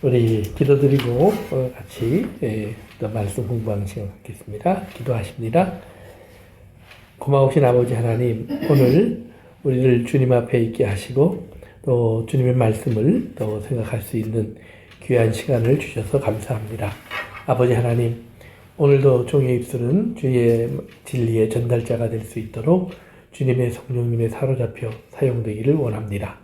우리 기도드리고 같이 또 말씀 공부하는 시간 갖겠습니다. 기도하십니다. 고마우신 아버지 하나님, 오늘 우리를 주님 앞에 있게 하시고 또 주님의 말씀을 또 생각할 수 있는 귀한 시간을 주셔서 감사합니다. 아버지 하나님, 오늘도 종의 입술은 주의 진리의 전달자가 될 수 있도록 주님의 성령님에 사로잡혀 사용되기를 원합니다.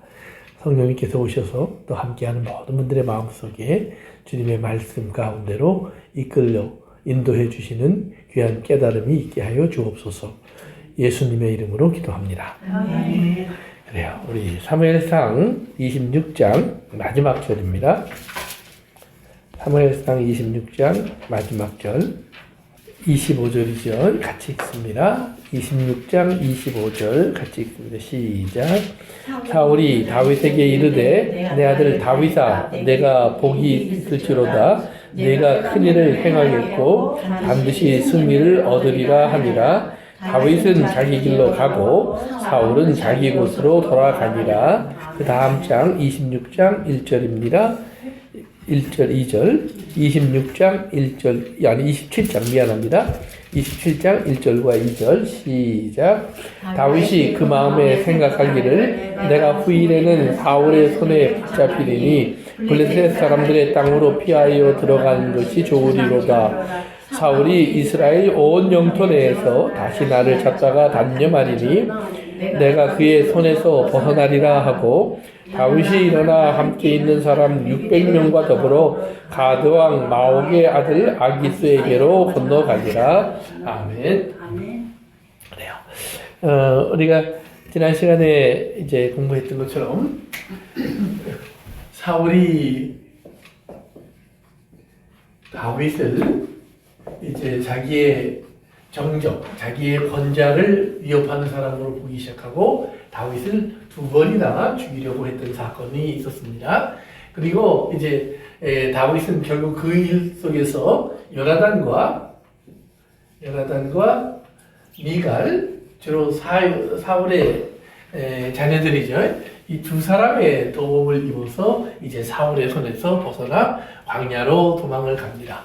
성령님께서 오셔서 또 함께하는 모든 분들의 마음속에 주님의 말씀 가운데로 이끌려 인도해 주시는 귀한 깨달음이 있게 하여 주옵소서. 예수님의 이름으로 기도합니다. 그래요. 우리 사무엘상 26장 마지막 절입니다. 사무엘상 26장 마지막 절 25절이죠. 같이 읽습니다. 26장 25절 같이 읽습니다. 시작. 사울이 다윗에게 이르되 내 아들 다윗아, 내가 복이 있을지로다. 내가 큰 일을 행하겠고 반드시 승리를 얻으리라 하니라. 다윗은 자기 길로 가고 사울은 자기 곳으로 돌아가니라. 그 다음 장 26장 1절입니다. 1절, 2절, 26장 1절, 아니 27장 미안합니다. 27장 1절과 2절 시작. 다윗이 그 마음에 생각하기를 내가 후일에는 사울의 손에 붙잡히리니 블레셋 사람들의 땅으로 피하여 들어가는 것이 좋으리로다. 사울이 이스라엘 온 영토 내에서 다시 나를 찾다가 단념하리니 내가 그의 손에서 벗어나리라 하고 다윗이 일어나 함께 있는 사람 600명과 더불어 가드왕 마옥의 아들 아기스에게로 건너가니라. 아멘. 그래요. 우리가 지난 시간에 이제 공부했던 것처럼 사울이 다윗을 이제 자기의 정적, 자기의 번자를 위협하는 사람으로 보기 시작하고 다윗을 2번이나 죽이려고 했던 사건이 있었습니다. 그리고 이제 다윗은 결국 그 일 속에서 요나단과 미갈, 주로 사울의 자녀들이죠. 이 두 사람의 도움을 입어서 이제 사울의 손에서 벗어나 광야로 도망을 갑니다.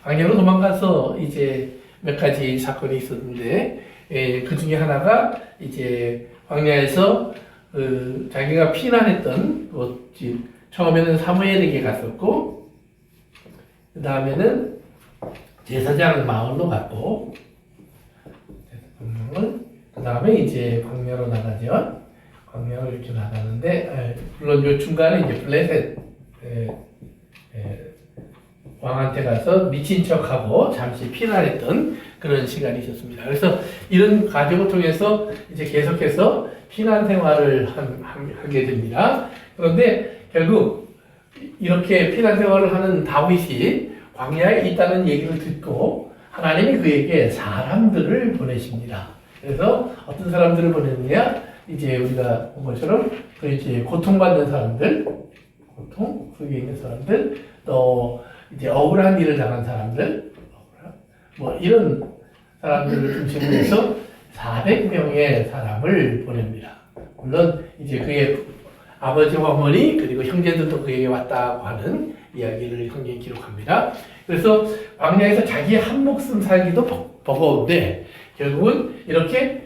광야로 도망가서 이제 몇 가지 사건이 있었는데, 그 중에 하나가 이제 광야에서 자기가 피난했던 곳, 처음에는 사무엘에게 갔었고, 그 다음에는 제사장 마을로 갔고, 그 다음에 이제 광야로 나가죠. 광야로 이렇게 나가는데, 물론 요 중간에 이제 블레셋 왕한테 가서 미친 척하고 잠시 피난했던 그런 시간이 있었습니다. 그래서 이런 과정을 통해서 이제 계속해서 피난 생활을 하게 됩니다. 그런데 결국 이렇게 피난 생활을 하는 다윗이 광야에 있다는 얘기를 듣고 하나님이 그에게 사람들을 보내십니다. 그래서 어떤 사람들을 보내느냐? 이제 우리가 본 것처럼 그 이제 고통받는 사람들, 고통 속에 있는 사람들, 또 이제 억울한 일을 당한 사람들, 뭐 이런 사람들을 중심으로 해서 400명의 사람을 보냅니다. 물론 이제 그의 아버지와 어머니 그리고 형제들도 그에게 왔다고 하는 이야기를 성경이 기록합니다. 그래서 광야에서 자기 한 목숨 살기도 버거운데 결국은 이렇게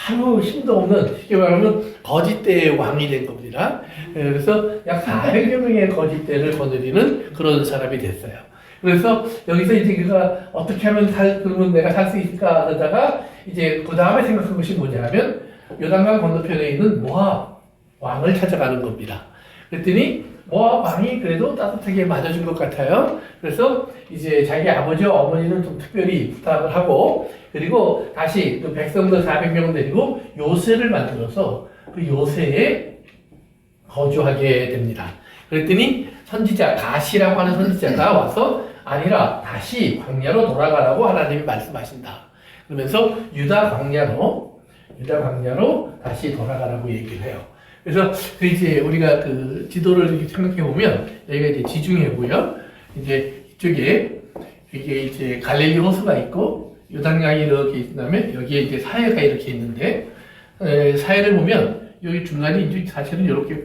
아무 힘도 없는, 쉽게 말하면 거짓대의 왕이 된 겁니다. 그래서 약 400여 명의 거짓대를 거느리는 그런 사람이 됐어요. 그래서 여기서 이제 그가 어떻게 하면 그러면 내가 살 수 있을까 하다가 이제 그 다음에 생각한 것이 뭐냐면 요단강 건너편에 있는 모압 왕을 찾아가는 겁니다. 그랬더니 모압 왕이 그래도 따뜻하게 맞아준 것 같아요. 그래서 이제 자기 아버지와 어머니는 좀 특별히 부탁을 하고, 그리고 다시 그 백성들 400명 데리고 요새를 만들어서 그 요새에 거주하게 됩니다. 그랬더니 선지자 가시라고 하는 선지자가 와서 아니라 다시 광야로 돌아가라고 하나님이 말씀하신다. 그러면서 유다 광야로 다시 돌아가라고 얘기를 해요. 그래서 그 이제 우리가 그 지도를 이렇게 생각해 보면 여기가 이제 지중해고요. 이제 이쪽에 이게 이제 갈릴리 호수가 있고 요단강이 이렇게 있다면 여기에 이제 사해가 이렇게 있는데 사해를 보면 여기 중간에 이제 사실은 이렇게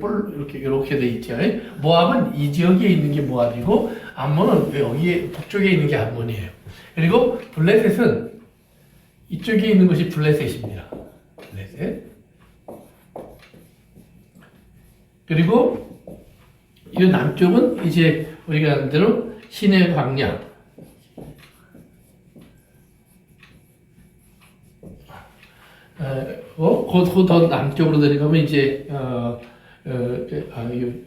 돼 있죠. 모압은 이 지역에 있는 게 모압이고 암몬은 여기에 북쪽에 있는 게 암몬이에요. 그리고 블레셋은 이쪽에 있는 것이 블레셋입니다. 블레셋. 그리고 이 남쪽은 이제 우리가 아는 대로 시내 광야. 더 남쪽으로 내려가면 이제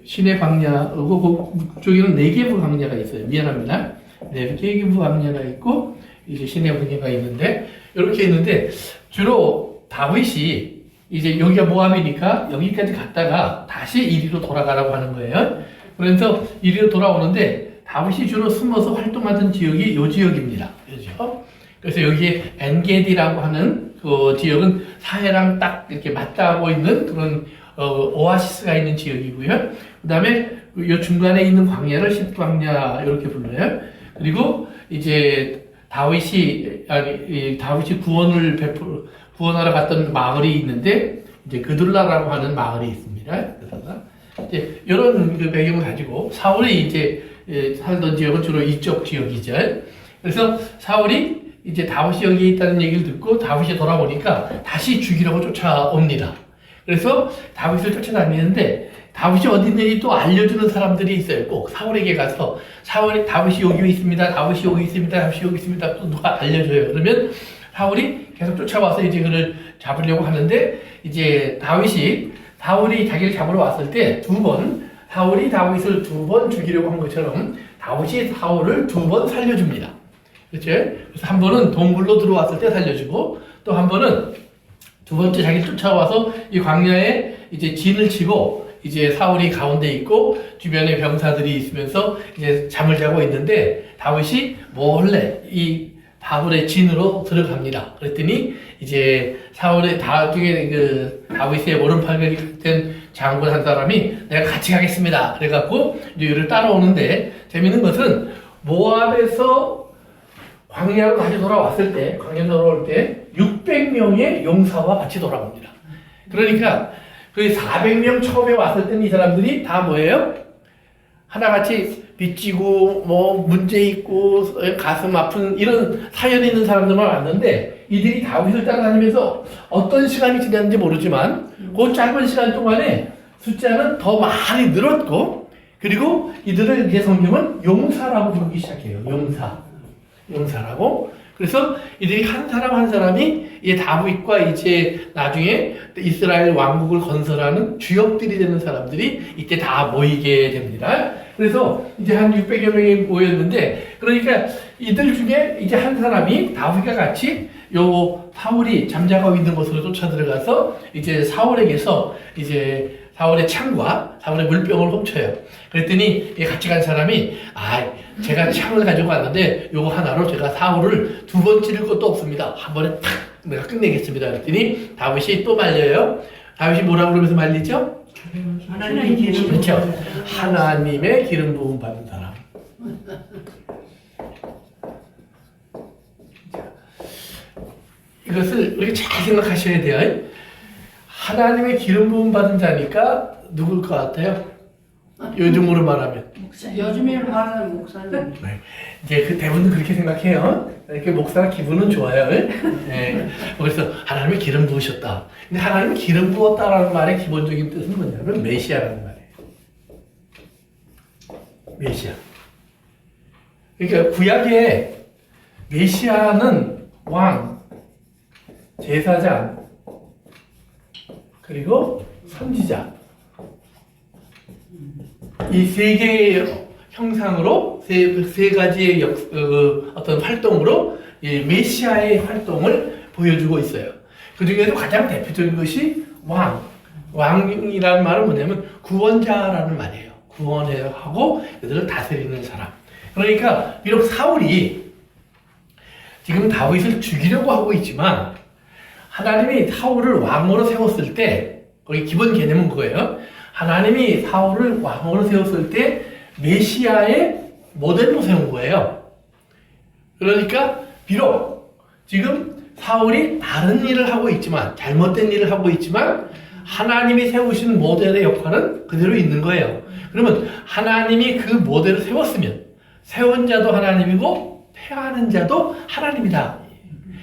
시내 광야고 그쪽에는 네게부 광야가 있어요. 미안합니다. 네게부 광야가 있고 이제 시내 광야가 있는데 이렇게 있는데 주로 다윗이 이제 여기가 모압이니까 여기까지 갔다가 다시 이리로 돌아가라고 하는 거예요. 그래서 이리로 돌아오는데 다윗이 주로 숨어서 활동하던 지역이 이 지역입니다. 그렇죠? 그래서 여기에 엔게디라고 하는 그 지역은 사해랑 딱 이렇게 맞닿고 있는 그런 오아시스가 있는 지역이고요. 그 다음에 이 중간에 있는 광야를 십광야 이렇게 불러요. 그리고 이제 다윗이 구원하러 갔던 마을이 있는데 이제 그둘라라고 하는 마을이 있습니다. 이제 이런 그 배경을 가지고 사울이 이제 살던 지역은 주로 이쪽 지역이죠. 그래서 사울이 이제 다윗이 여기에 있다는 얘기를 듣고 다윗이 돌아오니까 다시 죽이려고 쫓아옵니다. 그래서 다윗을 쫓아다니는데 다윗이 어디 있는지 또 알려주는 사람들이 있어요. 꼭 사울에게 가서 다윗이 여기 있습니다. 다윗이 여기 있습니다. 다윗이 여기 있습니다. 또 누가 알려줘요. 그러면 사울이 계속 쫓아와서 이제 그를 잡으려고 하는데 이제 사울이 자기를 잡으러 왔을 때 사울이 다윗을 2번 죽이려고 한 것처럼 다윗이 사울을 2번 살려줍니다. 그렇죠? 그래서 한 번은 동굴로 들어왔을 때 살려주고 또 한 번은 두 번째 자기를 쫓아와서 이 광야에 이제 진을 치고 이제 사울이 가운데 있고 주변에 병사들이 있으면서 이제 잠을 자고 있는데 다윗이 몰래 이 사울의 진으로 들어갑니다. 그랬더니 이제 나중에 그 다윗의 오른팔이 된 장군 한 사람이 내가 같이 가겠습니다. 그래갖고 이제 이를 따라오는데 재밌는 것은 모압에서 광야로 다시 돌아왔을 때 600명의 용사와 같이 돌아옵니다. 그러니까 그 400명 처음에 왔을 때는 이 사람들이 다 뭐예요? 하나같이 빚지고 뭐 문제 있고 가슴 아픈 이런 사연 있는 사람들만 왔는데 이들이 다윗을 따라다니면서 어떤 시간이 지났는지 모르지만 그 짧은 시간 동안에 숫자는 더 많이 늘었고 그리고 이들을 이제 성경은 용사라고 부르기 시작해요. 용사라고. 그래서 이들이 한 사람 한 사람이 이 다윗과 이제 나중에 이스라엘 왕국을 건설하는 주역들이 되는 사람들이 이때 다 모이게 됩니다. 그래서 이제 한 600여 명이 모였는데 그러니까 이들 중에 이제 한 사람이 다윗과 같이 요 사울이 잠자고 있는 곳으로 쫓아 들어가서 이제 사울에게서 이제 사울의 창과 사울의 물병을 훔쳐요. 그랬더니 같이 간 사람이 제가 창을 가지고 왔는데 요거 하나로 제가 사울을 2번 찌를 것도 없습니다. 한 번에 탁 내가 끝내겠습니다. 그랬더니 다윗이 또 말려요. 다윗이 뭐라고 그러면서 말리죠? 하나님의 기름. 그렇죠. 하나님의 기름 부음 받은 사람. 이것을 우리가 잘 생각하셔야 돼요. 하나님의 기름 부음 받은 자니까 누굴 것 같아요? 요즘으로 말하면. 요즘에 말하는 목사님. 네. 이제 그 대부분 그렇게 생각해요. 이렇게 목사 기분은 좋아요. 네. 그래서 하나님이 기름 부으셨다. 근데 하나님이 기름 부었다라는 말의 기본적인 뜻은 뭐냐면 메시아라는 말이에요. 메시아. 그러니까 구약의 메시아는 왕, 제사장, 그리고 선지자. 이 세 개의 형상으로 세 가지의 어떤 활동으로 이 메시아의 활동을 보여주고 있어요. 그 중에서 가장 대표적인 것이 왕이라는 말은 뭐냐면 구원자라는 말이에요. 구원하고 그들을 다스리는 사람. 그러니까 비록 사울이 지금 다윗을 죽이려고 하고 있지만 하나님이 사울을 왕으로 세웠을 때 거기 기본 개념은 그거예요. 하나님이 사울을 왕으로 세웠을 때 메시아의 모델로 세운 거예요. 그러니까 비록 지금 사울이 다른 일을 하고 있지만 잘못된 일을 하고 있지만 하나님이 세우신 모델의 역할은 그대로 있는 거예요. 그러면 하나님이 그 모델을 세웠으면 세운 자도 하나님이고 패하는 자도 하나님이다.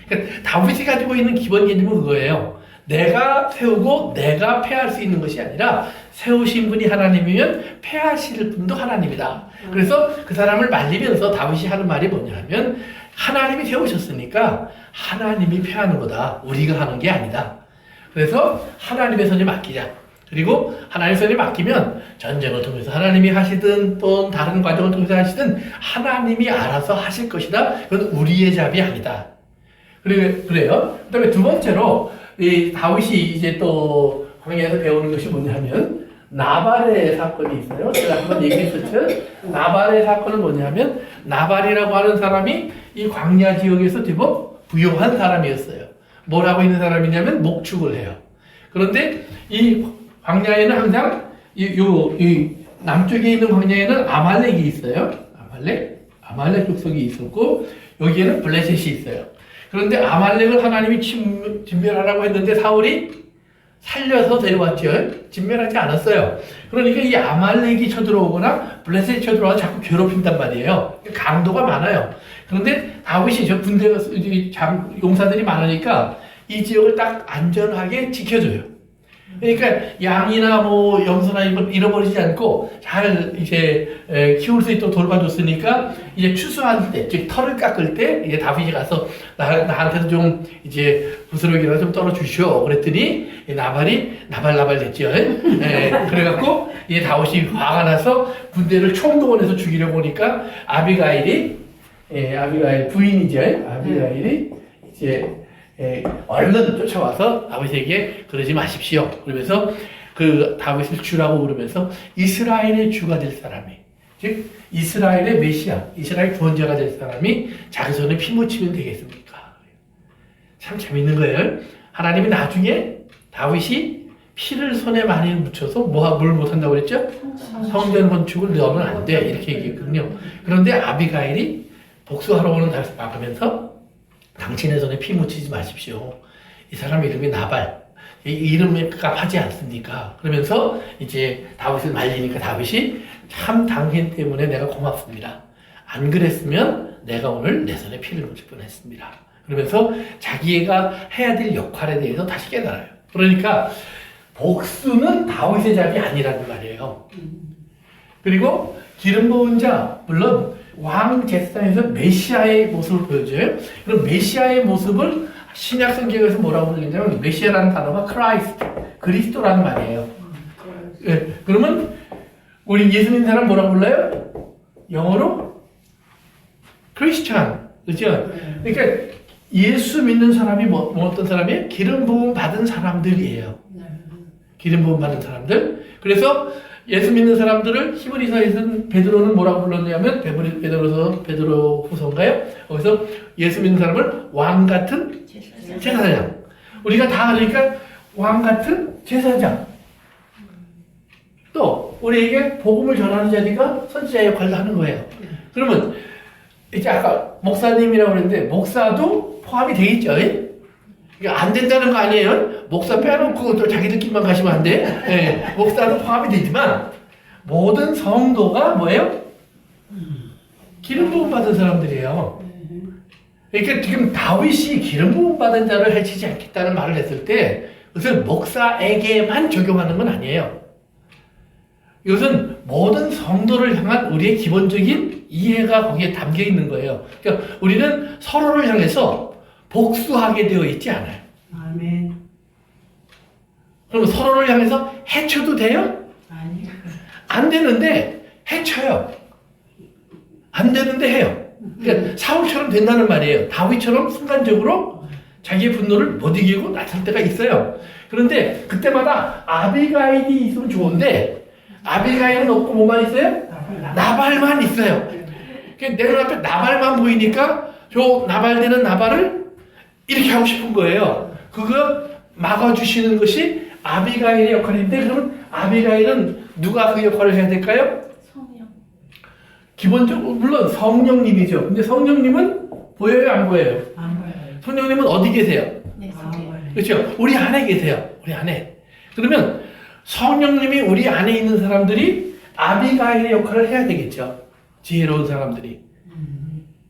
그러니까 다윗이 가지고 있는 기본 개념은 그거예요. 내가 세우고 내가 패할 수 있는 것이 아니라 세우신 분이 하나님이면 패하실 분도 하나님이다. 그래서 그 사람을 말리면서 다윗이 하는 말이 뭐냐면 하나님이 세우셨으니까 하나님이 패하는 거다. 우리가 하는 게 아니다. 그래서 하나님의 손에 맡기자. 그리고 하나님의 손에 맡기면 전쟁을 통해서 하나님이 하시든 또 다른 과정을 통해서 하시든 하나님이 알아서 하실 것이다. 그건 우리의 잡이 아니다. 그래요. 그 다음에 두 번째로 이 다윗이 이제 또 광야에서 배우는 것이 뭐냐면 나발의 사건이 있어요. 제가 한번 얘기했었죠. 나발의 사건은 뭐냐면 나발이라고 하는 사람이 이 광야 지역에서 제법 부유한 사람이었어요. 뭘 하고 있는 사람이냐면 목축을 해요. 그런데 이 광야에는 항상 이 남쪽에 있는 광야에는 아말렉이 있어요. 아말렉 족속이 있었고 여기에는 블레셋이 있어요. 그런데 아말렉을 하나님이 진멸하라고 했는데 사울이 살려서 데려왔죠. 진멸하지 않았어요. 그러니까 이 아말렉이 쳐들어오거나 블레셋이 쳐들어와서 자꾸 괴롭힌단 말이에요. 강도가 많아요. 그런데 다윗이 저 군대가 용사들이 많으니까 이 지역을 딱 안전하게 지켜줘요. 그러니까 양이나 뭐 염소나 잃어버리지 않고 잘 이제 키울 수 있도록 돌봐줬으니까 이제 추수할 때, 즉 털을 깎을 때 이제 다윗이 가서 나한테도 좀 이제 부스러기나 좀 떨어주시오. 그랬더니 나발이 나발 됐죠. 그래갖고 이제 다윗이 화가 나서 군대를 총동원해서 죽이려고 하니까 아비가일이 부인이죠. 아비가일이 이제 얼른 쫓아와서 다윗에게 그러지 마십시오. 그러면서 그 다윗을 주라고 부르면서 이스라엘의 주가 될 사람이, 즉 이스라엘의 메시아, 이스라엘 구원자가 될 사람이 자기 손에 피 묻히면 되겠습니까? 참 재밌는 거예요. 하나님이 나중에 다윗이 피를 손에 많이 묻혀서 뭘 못한다고 그랬죠? 성전 건축을 넣으면 안 돼. 이렇게 얘기했거든요. 그런데 아비가일이 복수하러 오는 다윗을 막으면서 당신의 손에 피 묻히지 마십시오. 이 사람 이름이 나발. 이 이름이 값하지 않습니까? 그러면서 이제 다윗을 말리니까 다윗이 참 당신 때문에 내가 고맙습니다. 안 그랬으면 내가 오늘 내 손에 피를 묻힐 뻔했습니다. 그러면서 자기가 해야 될 역할에 대해서 다시 깨달아요. 그러니까 복수는 다윗의 잡이 아니라는 말이에요. 그리고 기름 부은 자, 물론 왕 제사장에서 메시아의 모습을 보여줘요. 그럼 메시아의 모습을 신약 성경에서 뭐라고 불리냐면 메시아라는 단어가 크라이스트, 그리스도라는 말이에요. 예, 그러면 우리 예수 믿는 사람 뭐라고 불러요? 영어로 크리스찬, 그렇죠? 그러니까 예수 믿는 사람이 어떤 사람이에요? 기름 부음 받은 사람들이에요. 기름 부음 받은 사람들. 그래서 예수 믿는 사람들을 히브리서에서는 베드로는 뭐라고 불렀냐면 베드로 후서인가요? 거기서 예수 믿는 사람을 왕 같은 제사장. 우리가 다 그러니까 왕 같은 제사장. 또 우리에게 복음을 전하는 자리가 선지자 역할도 하는 거예요. 그러면 이제 아까 목사님이라고 그랬는데 목사도 포함이 되겠죠? 그러니까 안 된다는 거 아니에요? 목사 빼놓고 또 자기들끼리만 가시면 안 돼. 네, 목사도 포함이 되지만 모든 성도가 뭐예요? 기름 부음 받은 사람들이에요. 그러니까 지금 다윗이 기름 부음 받은 자를 해치지 않겠다는 말을 했을 때 그것은 목사에게만 적용하는 건 아니에요. 이것은 모든 성도를 향한 우리의 기본적인 이해가 거기에 담겨 있는 거예요. 그러니까 우리는 서로를 향해서 복수하게 되어 있지 않아요. 아멘. 그럼 서로를 향해서 해쳐도 돼요? 아니요. 안 되는데 해쳐요. 안 되는데 해요. 그러니까 사울처럼 된다는 말이에요. 다윗처럼 순간적으로 자기의 분노를 못 이기고 나설 때가 있어요. 그런데 그때마다 아비가일이 있으면 좋은데 아비가일은 없고 뭐만 있어요? 나발만 있어요. 그러니까 내 눈앞에 나발만 보이니까 저 나발되는 나발을 이렇게 하고 싶은 거예요. 그거 막아주시는 것이 아비가일의 역할인데 그러면 아비가일은 누가 그 역할을 해야 될까요? 성령. 기본적으로 물론 성령님이죠. 근데 성령님은 보여요, 안 보여요? 안 봐요. 성령님은 어디 계세요? 네, 안 봐요. 그렇죠? 우리 안에 계세요. 우리 안에. 그러면 성령님이 우리 안에 있는 사람들이 아비가일의 역할을 해야 되겠죠. 지혜로운 사람들이.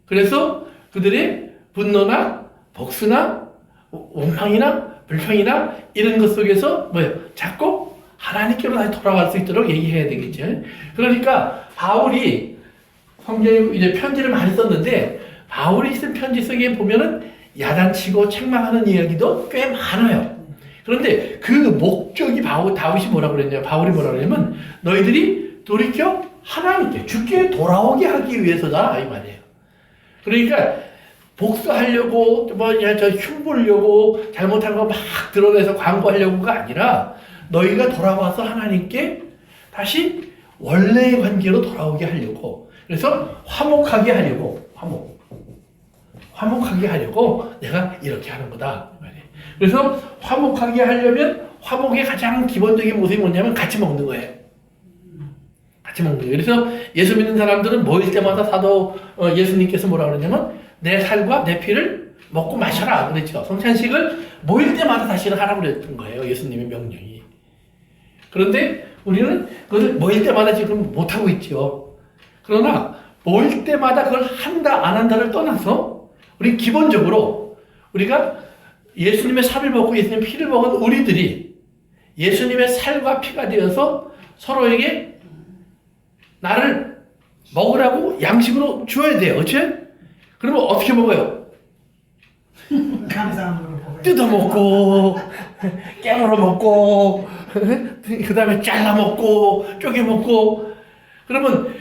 그래서 그들의 분노나 복수나 원망이나 불평이나 이런 것 속에서 뭐예요? 자꾸 하나님께로 다시 돌아갈 수 있도록 얘기해야 되겠죠. 그러니까 바울이 성경에 이제 편지를 많이 썼는데 바울이 쓴 편지 속에 보면은 야단치고 책망하는 이야기도 꽤 많아요. 그런데 그 목적이 다윗이 뭐라 그랬냐? 바울이 뭐라 그러냐면 너희들이 돌이켜 하나님께 주께 돌아오게 하기 위해서다 이 말이에요. 그러니까 복수하려고 저 흉보려고 잘못한 거 막 드러내서 광고하려고가 아니라 너희가 돌아와서 하나님께 다시 원래의 관계로 돌아오게 하려고 그래서 화목하게 하려고 화목하게 하려고 내가 이렇게 하는 거다. 그래서 화목하게 하려면 화목의 가장 기본적인 모습이 뭐냐면 같이 먹는 거예요. 같이 먹는 거예요. 그래서 예수 믿는 사람들은 모일 때마다 사도 예수님께서 뭐라 그러냐면 내 살과 내 피를 먹고 마셔라 그랬죠. 성찬식을 모일 때마다 사실은 하라고 그랬던 거예요. 예수님의 명령이. 그런데 우리는 그것을 모일 때마다 지금 못하고 있죠. 그러나 모일 때마다 그걸 한다 안 한다를 떠나서 우리 기본적으로 우리가 예수님의 살을 먹고 예수님의 피를 먹은 우리들이 예수님의 살과 피가 되어서 서로에게 나를 먹으라고 양식으로 주어야 돼요. 그렇지? 그러면 어떻게 먹어요? 뜯어 먹고 깨물어 먹고 그 다음에 잘라 먹고 쪼개 먹고 그러면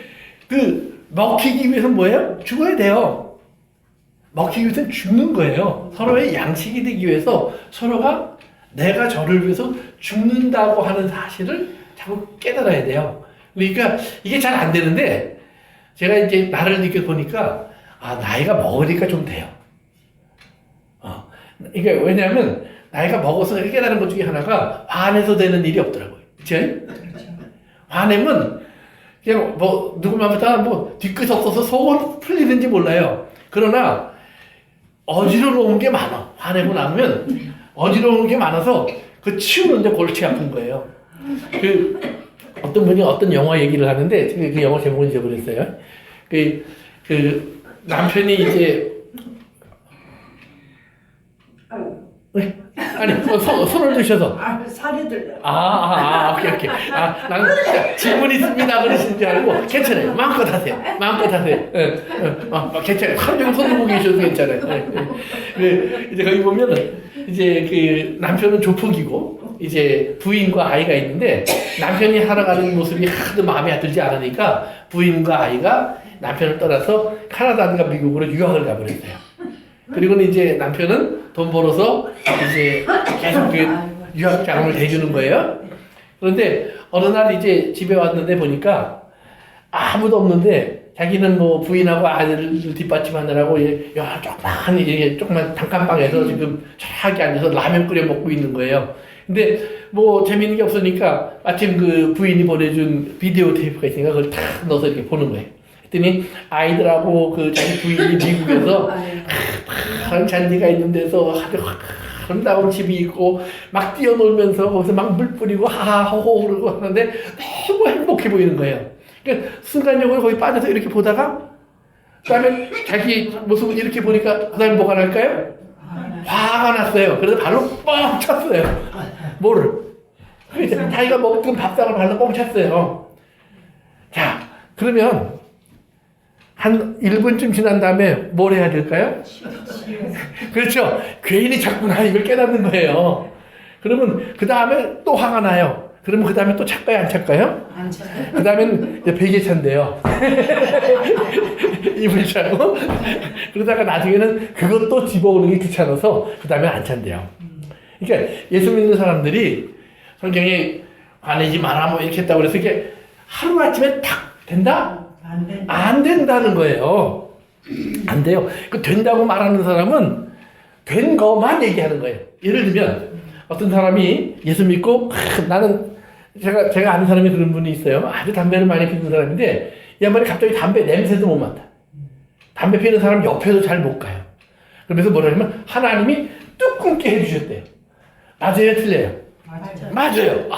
그 먹히기 위해서는 뭐예요? 죽어야 돼요. 먹히기 위해서는 죽는 거예요. 서로의 양식이 되기 위해서 서로가 내가 저를 위해서 죽는다고 하는 사실을 자꾸 깨달아야 돼요. 그러니까 이게 잘 안 되는데 제가 이제 나를 느껴보니까 나이가 먹으니까 좀 돼요. 이게 왜냐하면 나이가 먹어서 깨달은 것 중에 하나가 화내서 되는 일이 없더라고요. 그치? 화내면 그냥 뭐 누구만부터 뒤끝 없어서 속은 풀리는지 몰라요. 그러나 어지러운 게 많아. 화내고 나면 어지러운 게 많아서 그 치우는데 골치 아픈 거예요. 그 어떤 분이 어떤 영화 얘기를 하는데 그 영화 제목은 잊어버렸어요. 그 남편이 이제 아니 손을 드셔서 살이 들려. 오케이. 나는 질문이 있습니다 그러신 줄 알고 괜찮아요. 마음껏 하세요. 괜찮아요. 하루 종일 손 들고 계셔도 괜찮아요. 이제 거기 보면은 이제 그 남편은 조폭이고 이제 부인과 아이가 있는데 남편이 살아가는 모습이 하도 마음에 들지 않으니까 부인과 아이가 남편을 떠나서 캐나다인가 미국으로 유학을 가버렸어요. 그리고는 이제 남편은 돈 벌어서 이제 계속 그 유학 자금을 대주는 거예요. 그런데 어느 날 이제 집에 왔는데 보니까 아무도 없는데 자기는 뭐 부인하고 아들을 뒷받침하느라고 조그만 단칸방에서 지금 차하게 앉아서 라면 끓여 먹고 있는 거예요. 근데 뭐 재밌는 게 없으니까 마침 그 부인이 보내준 비디오 테이프가 있으니까 그걸 탁 넣어서 이렇게 보는 거예요. 그랬더니 아이들하고 그 자기 부인이 미국에서 큰 잔디가 있는 데서 아주 아름다운 집이 있고 막 뛰어놀면서 거기서 막 물 뿌리고 하하호호 그러고 하는데 너무 행복해 보이는 거예요. 그러니까 순간적으로 거기 빠져서 이렇게 보다가 그다음에 자기 모습을 이렇게 보니까 그다음에 뭐가 날까요? 화가 났어요. 그래서 발로 뻥 쳤어요. 뭐를? 그래서 자기가 먹던 밥상을 발로 뻥 쳤어요. 자, 그러면 한 1분쯤 지난 다음에 뭘 해야 될까요? 그렇죠. 괜히 자꾸나 이걸 깨닫는 거예요. 그러면 그 다음에 또 화가 나요. 그러면 그 다음에 또 찰까요? 안 찰까요? 안 차. 그 다음에는 베개 찬대요. 입을 차고. 그러다가 나중에는 그것도 집어오는 게 귀찮아서 그 다음에 안 찬대요. 그러니까 예수 믿는 사람들이 성경에 화내지 마라 뭐 이렇게 했다고 그래서 이게 하루아침에 탁 된다? 안 된다는 거예요. 안 돼요. 그 된다고 말하는 사람은 된 것만 얘기하는 거예요. 예를 들면 어떤 사람이 예수 믿고 나는 제가 아는 사람이 그런 분이 있어요. 아주 담배를 많이 피우는 사람인데 이 양반이 갑자기 담배 냄새도 못 맡아. 담배 피우는 사람 옆에도 잘 못 가요. 그러면서 뭐라 하냐면 하나님이 뚝 끊게 해주셨대요. 맞아요, 틀려요? 맞아요.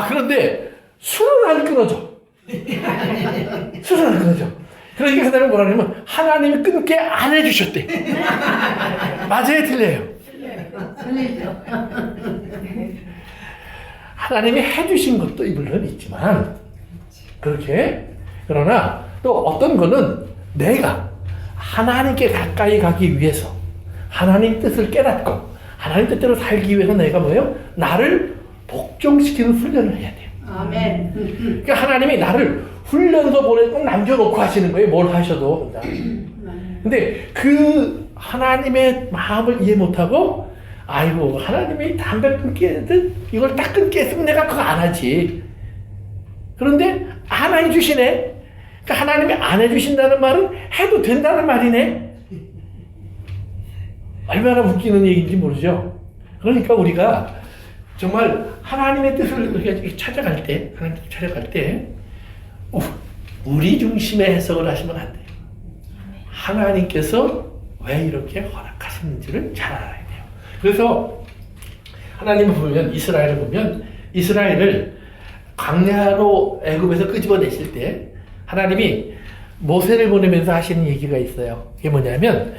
그런데 술은 안 끊어져. 술은 안 끊어져. 그러니까 그 다음에 뭐라 그러냐면 하나님이 끊게 안 해주셨대. 맞아요, 틀려요? 틀리죠. 하나님이 해주신 것도 물론 있지만 그렇게 그러나 또 어떤 거는 내가 하나님께 가까이 가기 위해서 하나님 뜻을 깨닫고 하나님 뜻대로 살기 위해서 내가 뭐예요? 나를 복종시키는 훈련을 해야 돼요. 아멘. 그러니까 하나님이 나를 훈련소 보내고 남겨놓고 하시는 거예요. 뭘 하셔도. 근데 그 하나님의 마음을 이해 못하고 아이고 하나님이 담배 끊게 이걸 딱 끊게 했으면 내가 그거 안 하지. 그런데 안 해주시네. 그러니까 하나님이 안 해주신다는 말은 해도 된다는 말이네. 얼마나 웃기는 얘기인지 모르죠. 그러니까 우리가 정말 하나님의 뜻을 우리가 찾아갈 때, 하나님 뜻을 찾아갈 때 우리 중심의 해석을 하시면 안 돼요. 하나님께서 왜 이렇게 허락하시는지를 잘 알아야 돼요. 그래서 하나님을 보면 이스라엘을 보면 이스라엘을 광야로 애굽에서 끄집어내실 때 하나님이 모세를 보내면서 하시는 얘기가 있어요. 그게 뭐냐면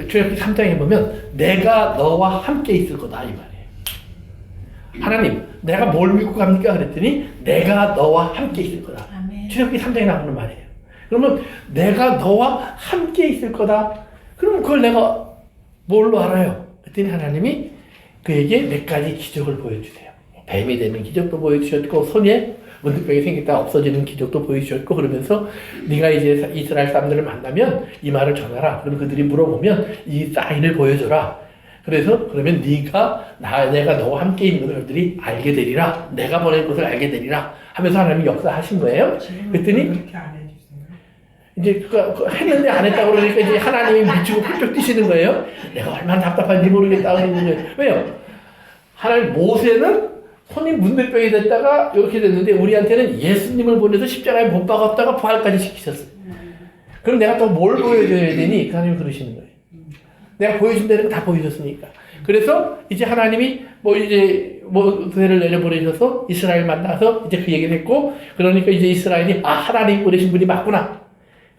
출애굽기 3장에 보면 내가 너와 함께 있을 거다 이 말이에요. 하나님 내가 뭘 믿고 갑니까? 그랬더니 내가 너와 함께 있을 거다. 출애굽기 3장에 나오는 말이에요. 그러면 내가 너와 함께 있을 거다. 그러면 그걸 내가 뭘로 알아요? 그랬더니 하나님이 그에게 몇 가지 기적을 보여주세요. 뱀이 되는 기적도 보여주셨고 손에 문득병이 생겼다 없어지는 기적도 보여주셨고 그러면서 네가 이제 이스라엘 사람들을 만나면 이 말을 전하라. 그러면 그들이 물어보면 이 사인을 보여줘라. 그래서 그러면 내가 너와 함께 있는 것들이 알게 되리라. 내가 보낸 것을 알게 되리라. 하면서 하나님이 역사하신 거예요. 그랬더니 이제 했는데 안 했다고 그러니까 이제 하나님이 미치고 펄쩍 뛰시는 거예요. 내가 얼마나 답답한지 모르겠다 그러는 거예요. 왜요? 하나님 모세는 손이 문둥병이 됐다가 이렇게 됐는데 우리한테는 예수님을 보내서 십자가에 못 박았다가 부활까지 시키셨어요. 그럼 내가 또 뭘 보여줘야 되니? 하나님이 그러시는 거예요. 내가 보여준다는 거 다 보여줬으니까. 그래서 이제 하나님이 모세를 내려보내셔서 이스라엘 만나서 이제 그 얘기를 했고 그러니까 이제 이스라엘이 하나님 보내신 분이 맞구나.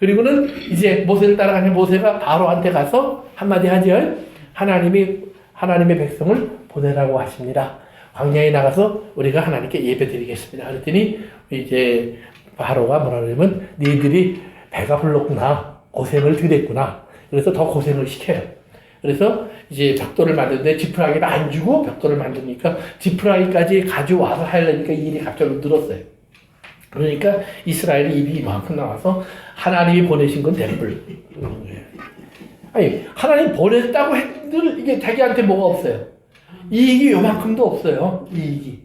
그리고는 이제 모세를 따라가는 모세가 바로한테 가서 한마디 하죠. 하나님의 백성을 보내라고 하십니다. 광야에 나가서 우리가 하나님께 예배 드리겠습니다. 그랬더니 이제 바로가 뭐라 그러냐면 너희들이 배가 불렀구나. 고생을 들였구나. 그래서 더 고생을 시켜요. 그래서 이제 벽돌을 만드는데 지푸라기를 안 주고 벽돌을 만드니까 지푸라기까지 가져와서 하려니까 일이 갑자기 늘었어요. 그러니까 이스라엘이 입이 이만큼 나와서 하나님이 보내신 건 대뿔. 아니 하나님 보냈다고 했들 이게 자기한테 뭐가 없어요. 이익이 요만큼도 없어요. 이익이.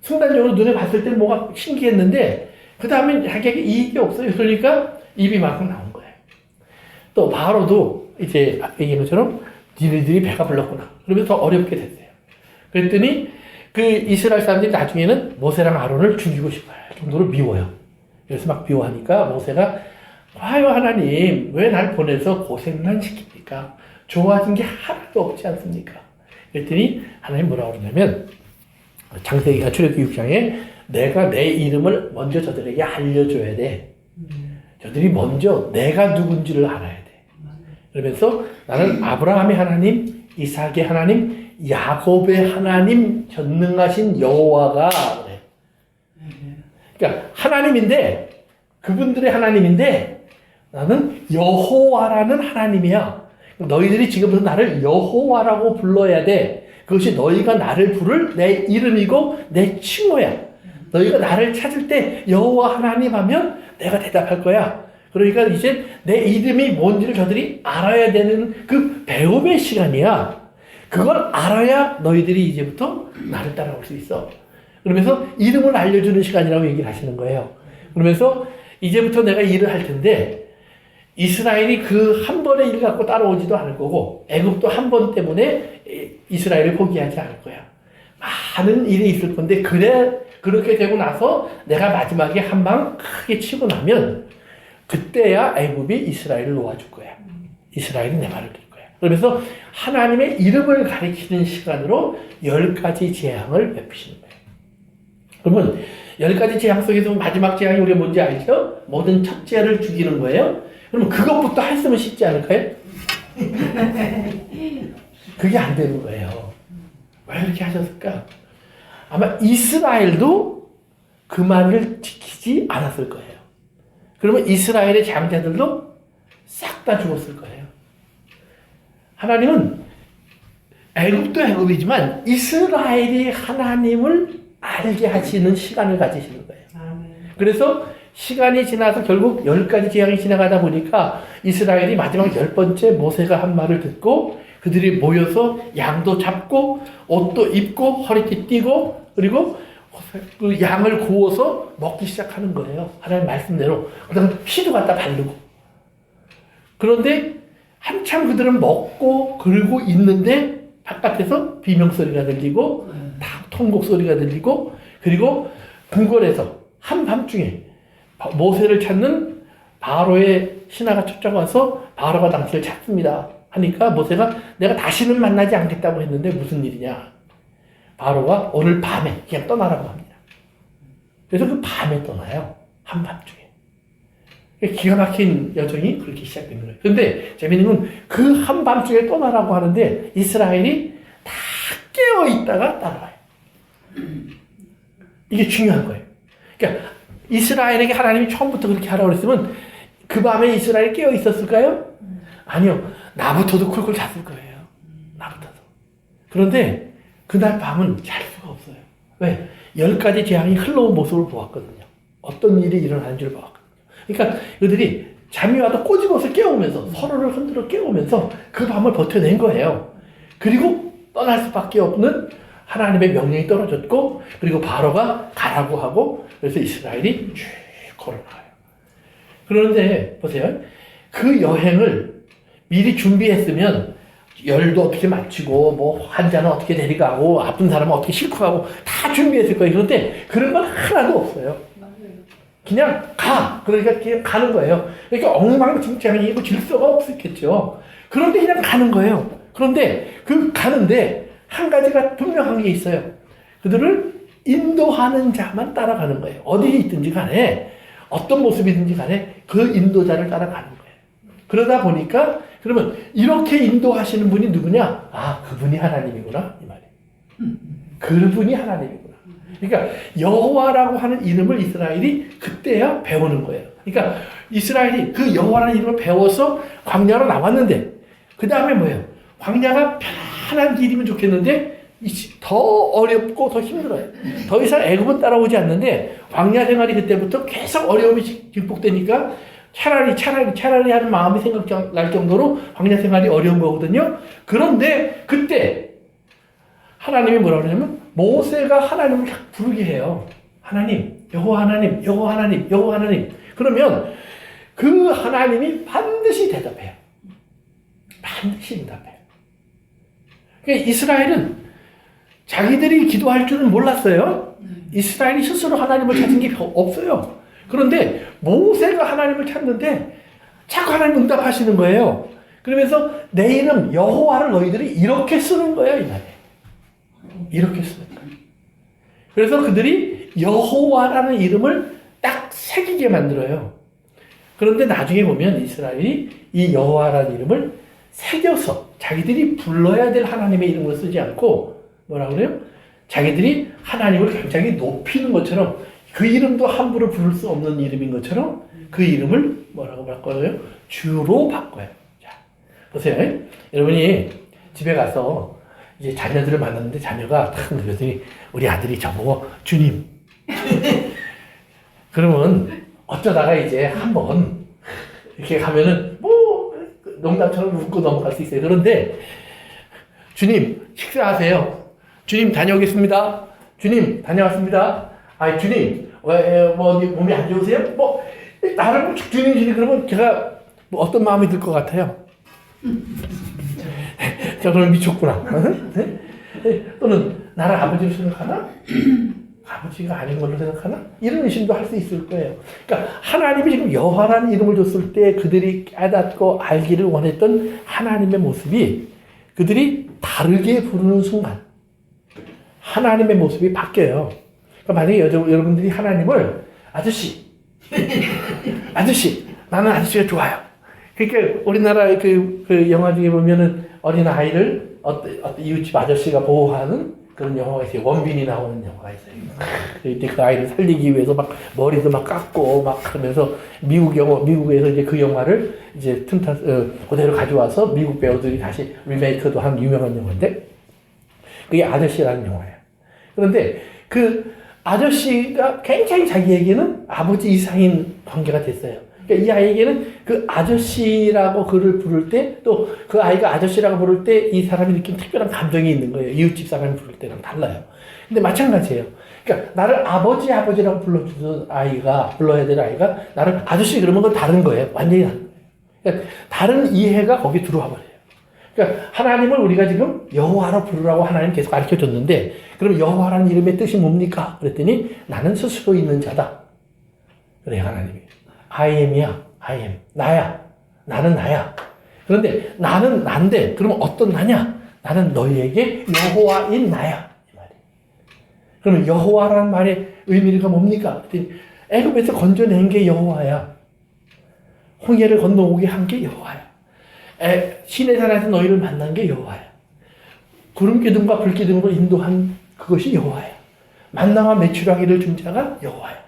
순간적으로 눈에 봤을 때 뭐가 신기했는데 그 다음에 자기에게 이익이 없어요. 그러니까 입이 이만큼 나온 거예요. 또 바로도 이제 아까 얘기한 것처럼 니네들이 배가 불렀구나. 그러면서 더 어렵게 됐어요. 그랬더니 그 이스라엘 사람들이 나중에는 모세랑 아론을 죽이고 싶어요. 정도로 미워요. 그래서 막 미워하니까 모세가 아유 하나님 왜 날 보내서 고생만 시킵니까? 좋아진 게 하나도 없지 않습니까? 그랬더니 하나님 뭐라고 그러냐면 창세기가 출애굽기 6장에 내가 내 이름을 먼저 저들에게 알려줘야 돼. 저들이 먼저 내가 누군지를 알아야 돼. 그러면서 나는 아브라함의 하나님, 이삭의 하나님, 야곱의 하나님, 전능하신 여호와가 그래. 그러니까 하나님인데 그분들의 하나님인데 나는 여호와라는 하나님이야. 너희들이 지금부터 나를 여호와라고 불러야 돼. 그것이 너희가 나를 부를 내 이름이고 내 칭호야. 너희가 나를 찾을 때 여호와 하나님 하면 내가 대답할 거야. 그러니까 이제 내 이름이 뭔지를 저들이 알아야 되는 그 배움의 시간이야. 그걸 알아야 너희들이 이제부터 나를 따라올 수 있어. 그러면서 이름을 알려주는 시간이라고 얘기를 하시는 거예요. 그러면서 이제부터 내가 일을 할 텐데 이스라엘이 그 한 번의 일을 갖고 따라오지도 않을 거고 애굽도 한 번 때문에 이스라엘을 포기하지 않을 거야. 많은 일이 있을 건데 그렇게 되고 나서 내가 마지막에 한 방 크게 치고 나면 그때야 애굽이 이스라엘을 놓아줄 거야. 이스라엘이 내 말을 들을 거야. 그러면서 하나님의 이름을 가리키는 시간으로 10가지 재앙을 베푸시는 거예요. 그러면 10가지 재앙 속에서 마지막 재앙이 우리가 뭔지 알죠? 모든 첫째를 죽이는 거예요. 그러면 그것부터 했으면 쉽지 않을까요? 그게 안 되는 거예요. 왜 이렇게 하셨을까? 아마 이스라엘도 그 말을 지키지 않았을 거예요. 그러면 이스라엘의 장자들도 싹 다 죽었을 거예요. 하나님은 애굽도 애굽이지만 이스라엘이 하나님을 알게 하시는 시간을 가지시는 거예요. 그래서 시간이 지나서 결국 10가지 재앙이 지나가다 보니까 이스라엘이 마지막 10번째 모세가 한 말을 듣고 그들이 모여서 양도 잡고 옷도 입고 허리띠 띠고 그리고 그 양을 구워서 먹기 시작하는 거예요. 하나님 말씀대로. 그다음에 피도 갖다 바르고. 그런데 한참 그들은 먹고 그러고 있는데 바깥에서 비명소리가 들리고 통곡소리가 들리고 그리고 궁궐에서 한밤중에 모세를 찾는 바로의 신하가 쫓아와서 바로가 당신을 찾습니다. 하니까 모세가 내가 다시는 만나지 않겠다고 했는데 무슨 일이냐. 바로가 오늘 밤에 그냥 떠나라고 합니다. 그래서 그 밤에 떠나요. 한밤중에. 기가 막힌 여정이 그렇게 시작되는 거예요. 그런데 재미있는 건 그 한밤중에 떠나라고 하는데 이스라엘이 다 깨어있다가 따라와요. 이게 중요한 거예요. 그러니까 이스라엘에게 하나님이 처음부터 그렇게 하라고 그랬으면 그 밤에 이스라엘이 깨어있었을까요? 아니요. 나부터도 쿨쿨 잤을 거예요. 나부터도. 그런데 그날 밤은 잘 수가 없어요. 왜? 10가지 재앙이 흘러온 모습을 보았거든요. 어떤 일이 일어나는 줄 보았거든요. 그러니까 그들이 잠이 와도 꼬집어서 깨우면서 서로를 흔들어 깨우면서 그 밤을 버텨낸 거예요. 그리고 떠날 수밖에 없는 하나님의 명령이 떨어졌고 그리고 바로가 가라고 하고 그래서 이스라엘이 쭉 걸어나가요. 그런데 보세요. 그 여행을 미리 준비했으면 열도 어떻게 맞추고 뭐 환자는 어떻게 데려가고 아픈 사람은 어떻게 싣고 가고 다 준비했을 거예요. 그런데 그런 건 하나도 없어요. 그냥 가. 그러니까 그냥 가는 거예요. 그러니까 엉망진창이고 질서가 없었겠죠. 그런데 그냥 가는 거예요. 그런데 그 가는데 한 가지가 분명한 게 있어요. 그들을 인도하는 자만 따라가는 거예요. 어디에 있든지 간에 어떤 모습이든지 간에 그 인도자를 따라가는 거예요. 그러다 보니까 그러면 이렇게 인도하시는 분이 누구냐? 아, 그분이 하나님이구나 이 말이에요. 그분이 하나님이구나. 그러니까 여호와라고 하는 이름을 이스라엘이 그때야 배우는 거예요. 그러니까 이스라엘이 그 여호와라는 이름을 배워서 광야로 나왔는데 그 다음에 뭐예요? 광야가 편한 길이면 좋겠는데 더 어렵고 더 힘들어요. 더 이상 애굽은 따라오지 않는데 광야 생활이 그때부터 계속 어려움이 증폭되니까 차라리 하는 마음이 생각날 정도로 광야 생활이 어려운 거거든요. 그런데 그때 하나님이 뭐라고 그러냐면 모세가 하나님을 딱 부르게 해요. 하나님, 여호와 하나님, 여호와 하나님, 여호와 하나님. 그러면 그 하나님이 반드시 대답해요. 반드시 대답해요. 그러니까 이스라엘은 자기들이 기도할 줄은 몰랐어요. 이스라엘이 스스로 하나님을 찾은 게 없어요. 그런데 모세가 하나님을 찾는데 자꾸 하나님 응답하시는 거예요. 그러면서 내 이름 여호와를 너희들이 이렇게 쓰는 거예요. 이 말이에요. 이렇게 쓰는 거예요. 그래서 그들이 여호와라는 이름을 딱 새기게 만들어요. 그런데 나중에 보면 이스라엘이 이 여호와라는 이름을 새겨서 자기들이 불러야 될 하나님의 이름을 쓰지 않고 뭐라고 그래요? 자기들이 하나님을 굉장히 높이는 것처럼 그 이름도 함부로 부를 수 없는 이름인 것처럼 그 이름을 뭐라고 바꿔요? 주로 바꿔요. 자, 보세요. 여러분이 집에 가서 이제 자녀들을 만났는데 자녀가 탁 그러더니 우리 아들이 저보고 주님. 그러면 어쩌다가 이제 한번 이렇게 가면은 뭐 농담처럼 웃고 넘어갈 수 있어요. 그런데 주님 식사하세요. 주님 다녀오겠습니다. 주님 다녀왔습니다. 아 주님 뭐 몸이 안 좋으세요? 뭐 나를 주님 그러면 제가 뭐 어떤 마음이 들 것 같아요? 저 그럼 미쳤구나. 또는 나를 아버지로 생각하나? 아버지가 아닌 걸로 생각하나? 이런 의심도 할 수 있을 거예요. 그러니까 하나님이 지금 여호와라는 이름을 줬을 때 그들이 깨닫고 알기를 원했던 하나님의 모습이 그들이 다르게 부르는 순간 하나님의 모습이 바뀌어요. 그러니까 만약에 여러분들이 하나님을 아저씨, 아저씨, 나는 아저씨가 좋아요. 그러니까 우리나라 그 영화 중에 보면은 어린 아이를 이웃집 아저씨가 보호하는 그런 영화가 있어요. 원빈이 나오는 영화가 있어요. 이때 그 아이를 살리기 위해서 막 머리도 막 깎고 막 그러면서 미국에서 이제 그 영화를 이제 그대로 가져와서 미국 배우들이 다시 리메이크도 한 유명한 영화인데 그게 아저씨라는 영화예요. 그런데 그 아저씨가 굉장히 자기에게는 아버지 이상인 관계가 됐어요. 그러니까 이 아이에게는 그 아저씨라고 그를 부를 때 또 그 아이가 아저씨라고 부를 때 이 사람이 느낀 특별한 감정이 있는 거예요. 이웃집 사람이 부를 때랑 달라요. 근데 마찬가지예요. 그러니까 나를 아버지라고 불러야 될 아이가 나를 아저씨 그러면 그건 다른 거예요. 완전히 다른 거예요. 그러니까 다른 이해가 거기 들어와 버려요. 그러니까 하나님을 우리가 지금 여호와로 부르라고 하나님 계속 가르쳐 줬는데 그럼 여호와라는 이름의 뜻이 뭡니까? 그랬더니 나는 스스로 있는 자다. 그래요, 하나님이. I am이야. I am. 나야. 나는 나야. 그런데 나는 난데 그러면 어떤 나냐? 나는 너희에게 여호와인 나야. 이 말이에요. 그러면 여호와라는 말의 의미가 뭡니까? 그랬더니 애굽에서 건져낸 게 여호와야. 홍해를 건너오게 한 게 여호와야. 시내산에서 너희를 만난 게 여호와야. 구름기둥과 불기둥으로 인도한 그것이 여호와야. 만나와 메추라기를 준 자가 여호와야.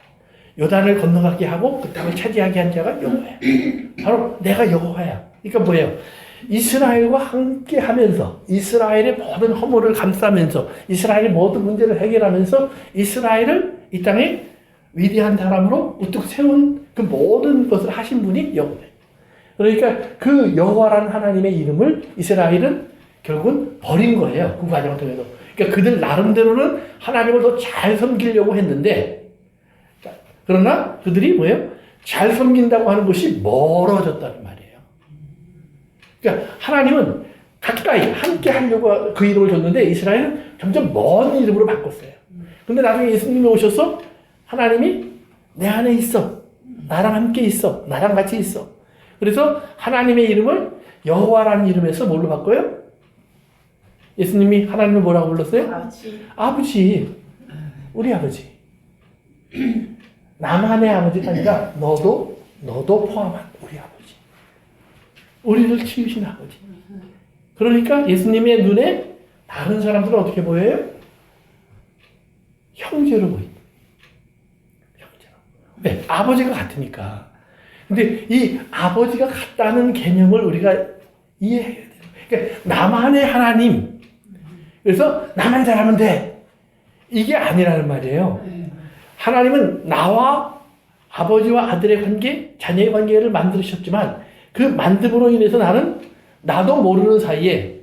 요단을 건너가게 하고 그 땅을 차지하게 한 자가 여호와야. 바로 내가 여호와야. 그러니까 뭐예요? 이스라엘과 함께 하면서 이스라엘의 모든 허물을 감싸면서 이스라엘의 모든 문제를 해결하면서 이스라엘을 이 땅에 위대한 사람으로 우뚝 세운 그 모든 것을 하신 분이 여호와예요. 그러니까 그 여호와라는 하나님의 이름을 이스라엘은 결국은 버린 거예요. 그 과정을 통해서. 그러니까 그들 나름대로는 하나님을 더 잘 섬기려고 했는데 그러나 그들이 뭐예요? 잘 섬긴다고 하는 것이 멀어졌다는 말이에요. 그러니까 하나님은 가까이 함께 하려고 그 이름을 줬는데 이스라엘은 점점 먼 이름으로 바꿨어요. 근데 나중에 예수님이 오셔서 하나님이 내 안에 있어. 나랑 함께 있어. 나랑 같이 있어. 그래서 하나님의 이름을 여호와라는 이름에서 뭘로 바꿔요? 예수님이 하나님을 뭐라고 불렀어요? 아버지. 우리 아버지. 나만의 아버지가 아니라 너도 포함한 우리 아버지. 우리를 키우신 아버지. 그러니까 예수님의 눈에 다른 사람들은 어떻게 보여요? 형제로 보인다. 형제로. 네, 아버지가 같으니까. 근데 이 아버지가 같다는 개념을 우리가 이해해야 돼요. 그러니까 나만의 하나님. 그래서 나만 잘하면 돼. 이게 아니라는 말이에요. 하나님은 나와 아버지와 아들의 관계, 자녀의 관계를 만드셨지만 그 만듦으로 인해서 나도 모르는 사이에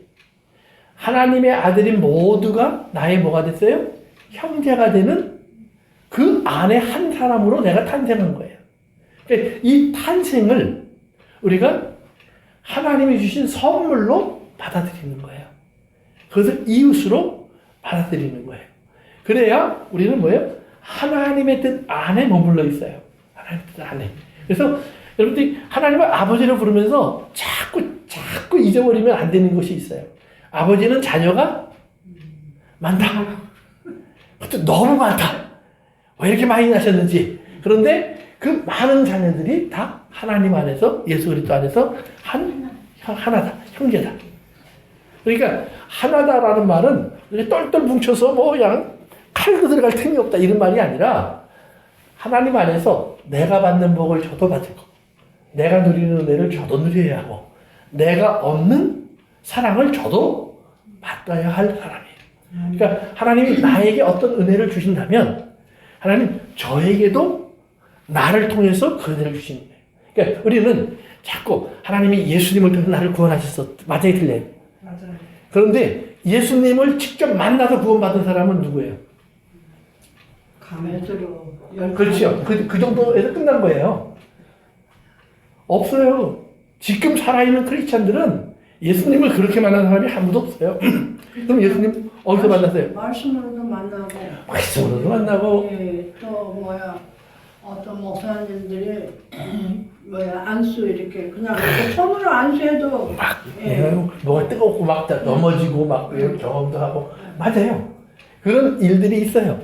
하나님의 아들인 모두가 나의 뭐가 됐어요? 형제가 되는 그 안에 한 사람으로 내가 탄생한 거예요. 그러니까 이 탄생을 우리가 하나님이 주신 선물로 받아들이는 거예요. 그것을 이웃으로 받아들이는 거예요. 그래야 우리는 뭐예요? 하나님의 뜻 안에 머물러 있어요. 하나님의 뜻 안에. 그래서 여러분들이 하나님을 아버지로 부르면서 자꾸 잊어버리면 안 되는 것이 있어요. 아버지는 자녀가 많다. 그것도 너무 많다. 왜 이렇게 많이 나셨는지. 그런데 그 많은 자녀들이 다 하나님 안에서 예수 그리스도 안에서 하나다. 형제다. 그러니까 하나다라는 말은 이렇게 똘똘 뭉쳐서 뭐 그냥 칼도 들어갈 틈이 없다 이런 말이 아니라 하나님 안에서 내가 받는 복을 저도 받을 거고 내가 누리는 은혜를 저도 누려야 하고 내가 얻는 사랑을 저도 받아야 할 사람이에요. 그러니까 하나님이 나에게 어떤 은혜를 주신다면 하나님 저에게도 나를 통해서 그 은혜를 주시는 거예요. 그러니까 우리는 자꾸 하나님이 예수님을 통해서 나를 구원하셨어. 맞아요, 틀려요? 맞아요. 그런데 예수님을 직접 만나서 구원받은 사람은 누구예요? 베드로. 그렇죠. 그 정도에서 끝난 거예요. 없어요. 지금 살아있는 크리스찬들은 예수님을 그렇게 만난 사람이 아무도 없어요. 그럼 예수님 어디서 만났어요? 말씀으로도 만나고. 말씀으로도 만나고. 예, 또 어떤 목사님들이 안수 이렇게 그냥 이렇게 손으로 안수해도 뭐가 뜨겁고 막 넘어지고 막 이런 경험도 하고. 맞아요. 그런 일들이 있어요.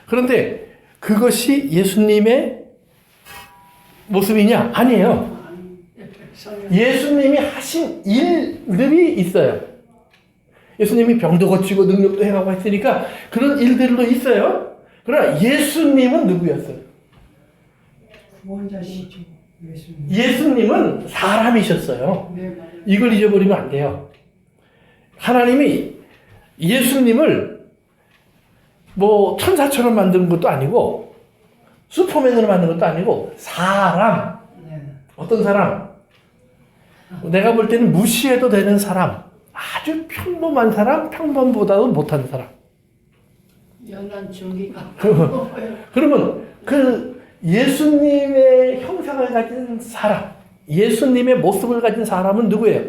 그런데 그것이 예수님의 모습이냐? 아니에요. 예수님이 하신 일들이 있어요. 예수님이 병도 고치고 능력도 행하고 했으니까 그런 일들도 있어요. 그러나 예수님은 누구였어요? 구원자시죠. 예수님은 사람이셨어요. 네, 맞아요. 이걸 잊어버리면 안 돼요. 하나님이 예수님을 뭐 천사처럼 만든 것도 아니고 슈퍼맨으로 만든 것도 아니고 사람. 네. 어떤 사람? 내가 볼 때는 무시해도 되는 사람. 아주 평범한 사람, 평범보다도 못한 사람. 연한 중기가. 그러면 그 예수님의 형상을 가진 사람, 예수님의 모습을 가진 사람은 누구예요?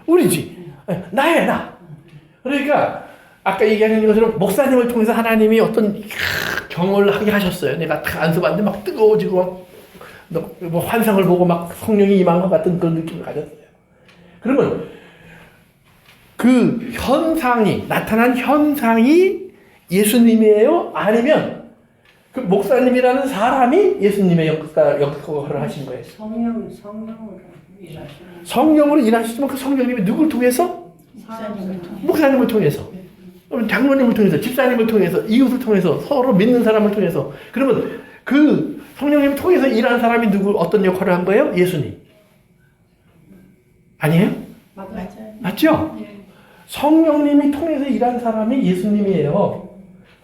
우리지. 나야, 나. 그러니까 아까 얘기하는 것처럼 목사님을 통해서 하나님이 어떤 경험을 하게 하셨어요. 내가 안수받는데 막 뜨거워지고 뭐 환상을 보고 막 성령이 임한 것 같은 그런 느낌을 가졌어요. 그러면 그 현상이, 나타난 현상이 예수님이에요? 아니면 그 목사님이라는 사람이 예수님의 역할을 하신 거예요? 성령으로 일하시는. 성령으로 일하시지만 그 성령님이 누굴 통해서? 목사님을 통해서. 장로님을 통해서, 집사님을 통해서, 이웃을 통해서, 서로 믿는 사람을 통해서. 그러면 그 성령님을 통해서 일하는 사람이 어떤 역할을 한 거예요? 예수님. 아니에요? 맞아요. 맞죠? 네. 성령님이 통해서 일한 사람이 예수님이에요.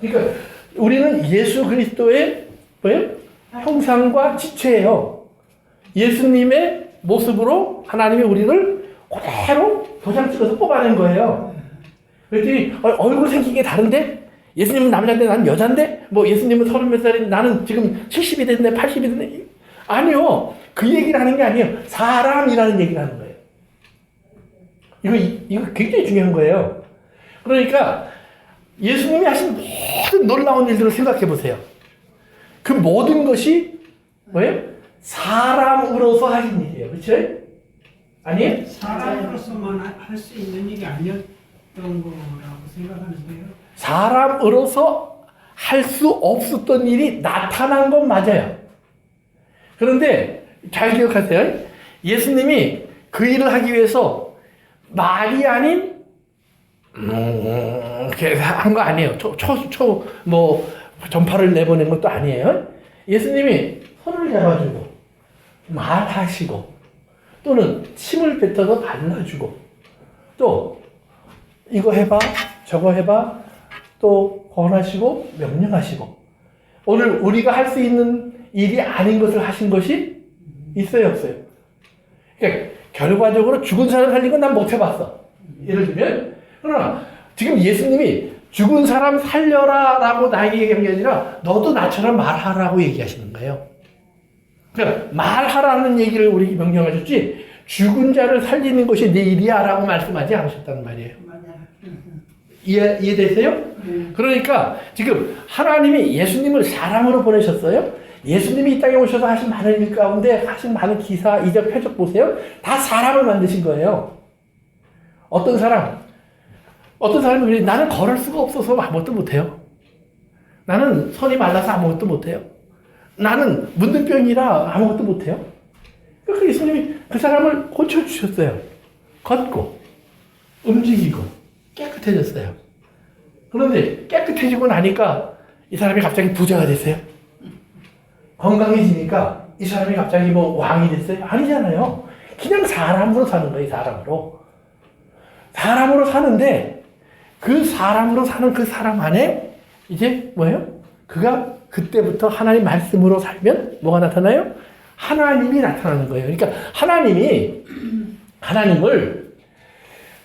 그러니까 우리는 예수 그리스도의 뭐예요? 형상과 지체예요. 예수님의 모습으로 하나님이 우리를 그대로 도장 찍어서 뽑아낸 거예요. 그랬더니 얼굴 생긴 게 다른데? 예수님은 남자인데 나는 여자인데? 뭐 예수님은 30몇 살인데 나는 지금 70이 됐네 80이 됐네? 아니요. 그 얘기를 하는 게 아니에요. 사람이라는 얘기를 하는 거예요. 이거 굉장히 중요한 거예요. 그러니까 예수님이 하신 모든 놀라운 일들을 생각해 보세요. 그 모든 것이 뭐예요? 사람으로서 하신 일이에요. 그렇죠? 아니에요? 사람으로서만 할 수 있는 일이 아니었던 거라고 생각하는데요. 사람으로서 할 수 없었던 일이 나타난 건 맞아요. 그런데 잘 기억하세요. 예수님이 그 일을 하기 위해서 말이 아닌 한 거 아니에요. 뭐 전파를 내보낸 것도 아니에요. 예수님이 손을 잡아주고 말하시고 또는 침을 뱉어서 발라주고 또 이거 해봐 저거 해봐 또 권하시고 명령하시고 오늘 우리가 할 수 있는 일이 아닌 것을 하신 것이 있어요 없어요? 그러니까 결과적으로 죽은 사람 살린 건 난 못 해봤어. 예를 들면 그러나 지금 예수님이 죽은 사람 살려라 라고 나에게 얘기한 게 아니라 너도 나처럼 말하라고 얘기하시는 거예요. 그러니까 말하라는 얘기를 우리에게 명령하셨지 죽은 자를 살리는 것이 내 일이야 라고 말씀하지 않으셨다는 말이에요. 이해되세요? 그러니까 지금 하나님이 예수님을 사람으로 보내셨어요. 예수님이 이 땅에 오셔서 하신 많은 일 가운데 하신 많은 기사, 이적, 표적 보세요. 다 사람을 만드신 거예요. 어떤 사람이 그래, 나는 걸을 수가 없어서 아무것도 못해요. 나는 손이 말라서 아무것도 못해요. 나는 문둥병이라 아무것도 못해요. 그러니까 예수님이 그 사람을 고쳐주셨어요. 걷고 움직이고 깨끗해졌어요. 그런데 깨끗해지고 나니까 이 사람이 갑자기 부자가 됐어요. 건강해지니까 이 사람이 갑자기 뭐 왕이 됐어요? 아니잖아요. 그냥 사람으로 사는 거예요. 사람으로 사는데 그 사람으로 사는 그 사람 안에 이제 뭐예요? 그가 그때부터 하나님 말씀으로 살면 뭐가 나타나요? 하나님이 나타나는 거예요. 그러니까 하나님을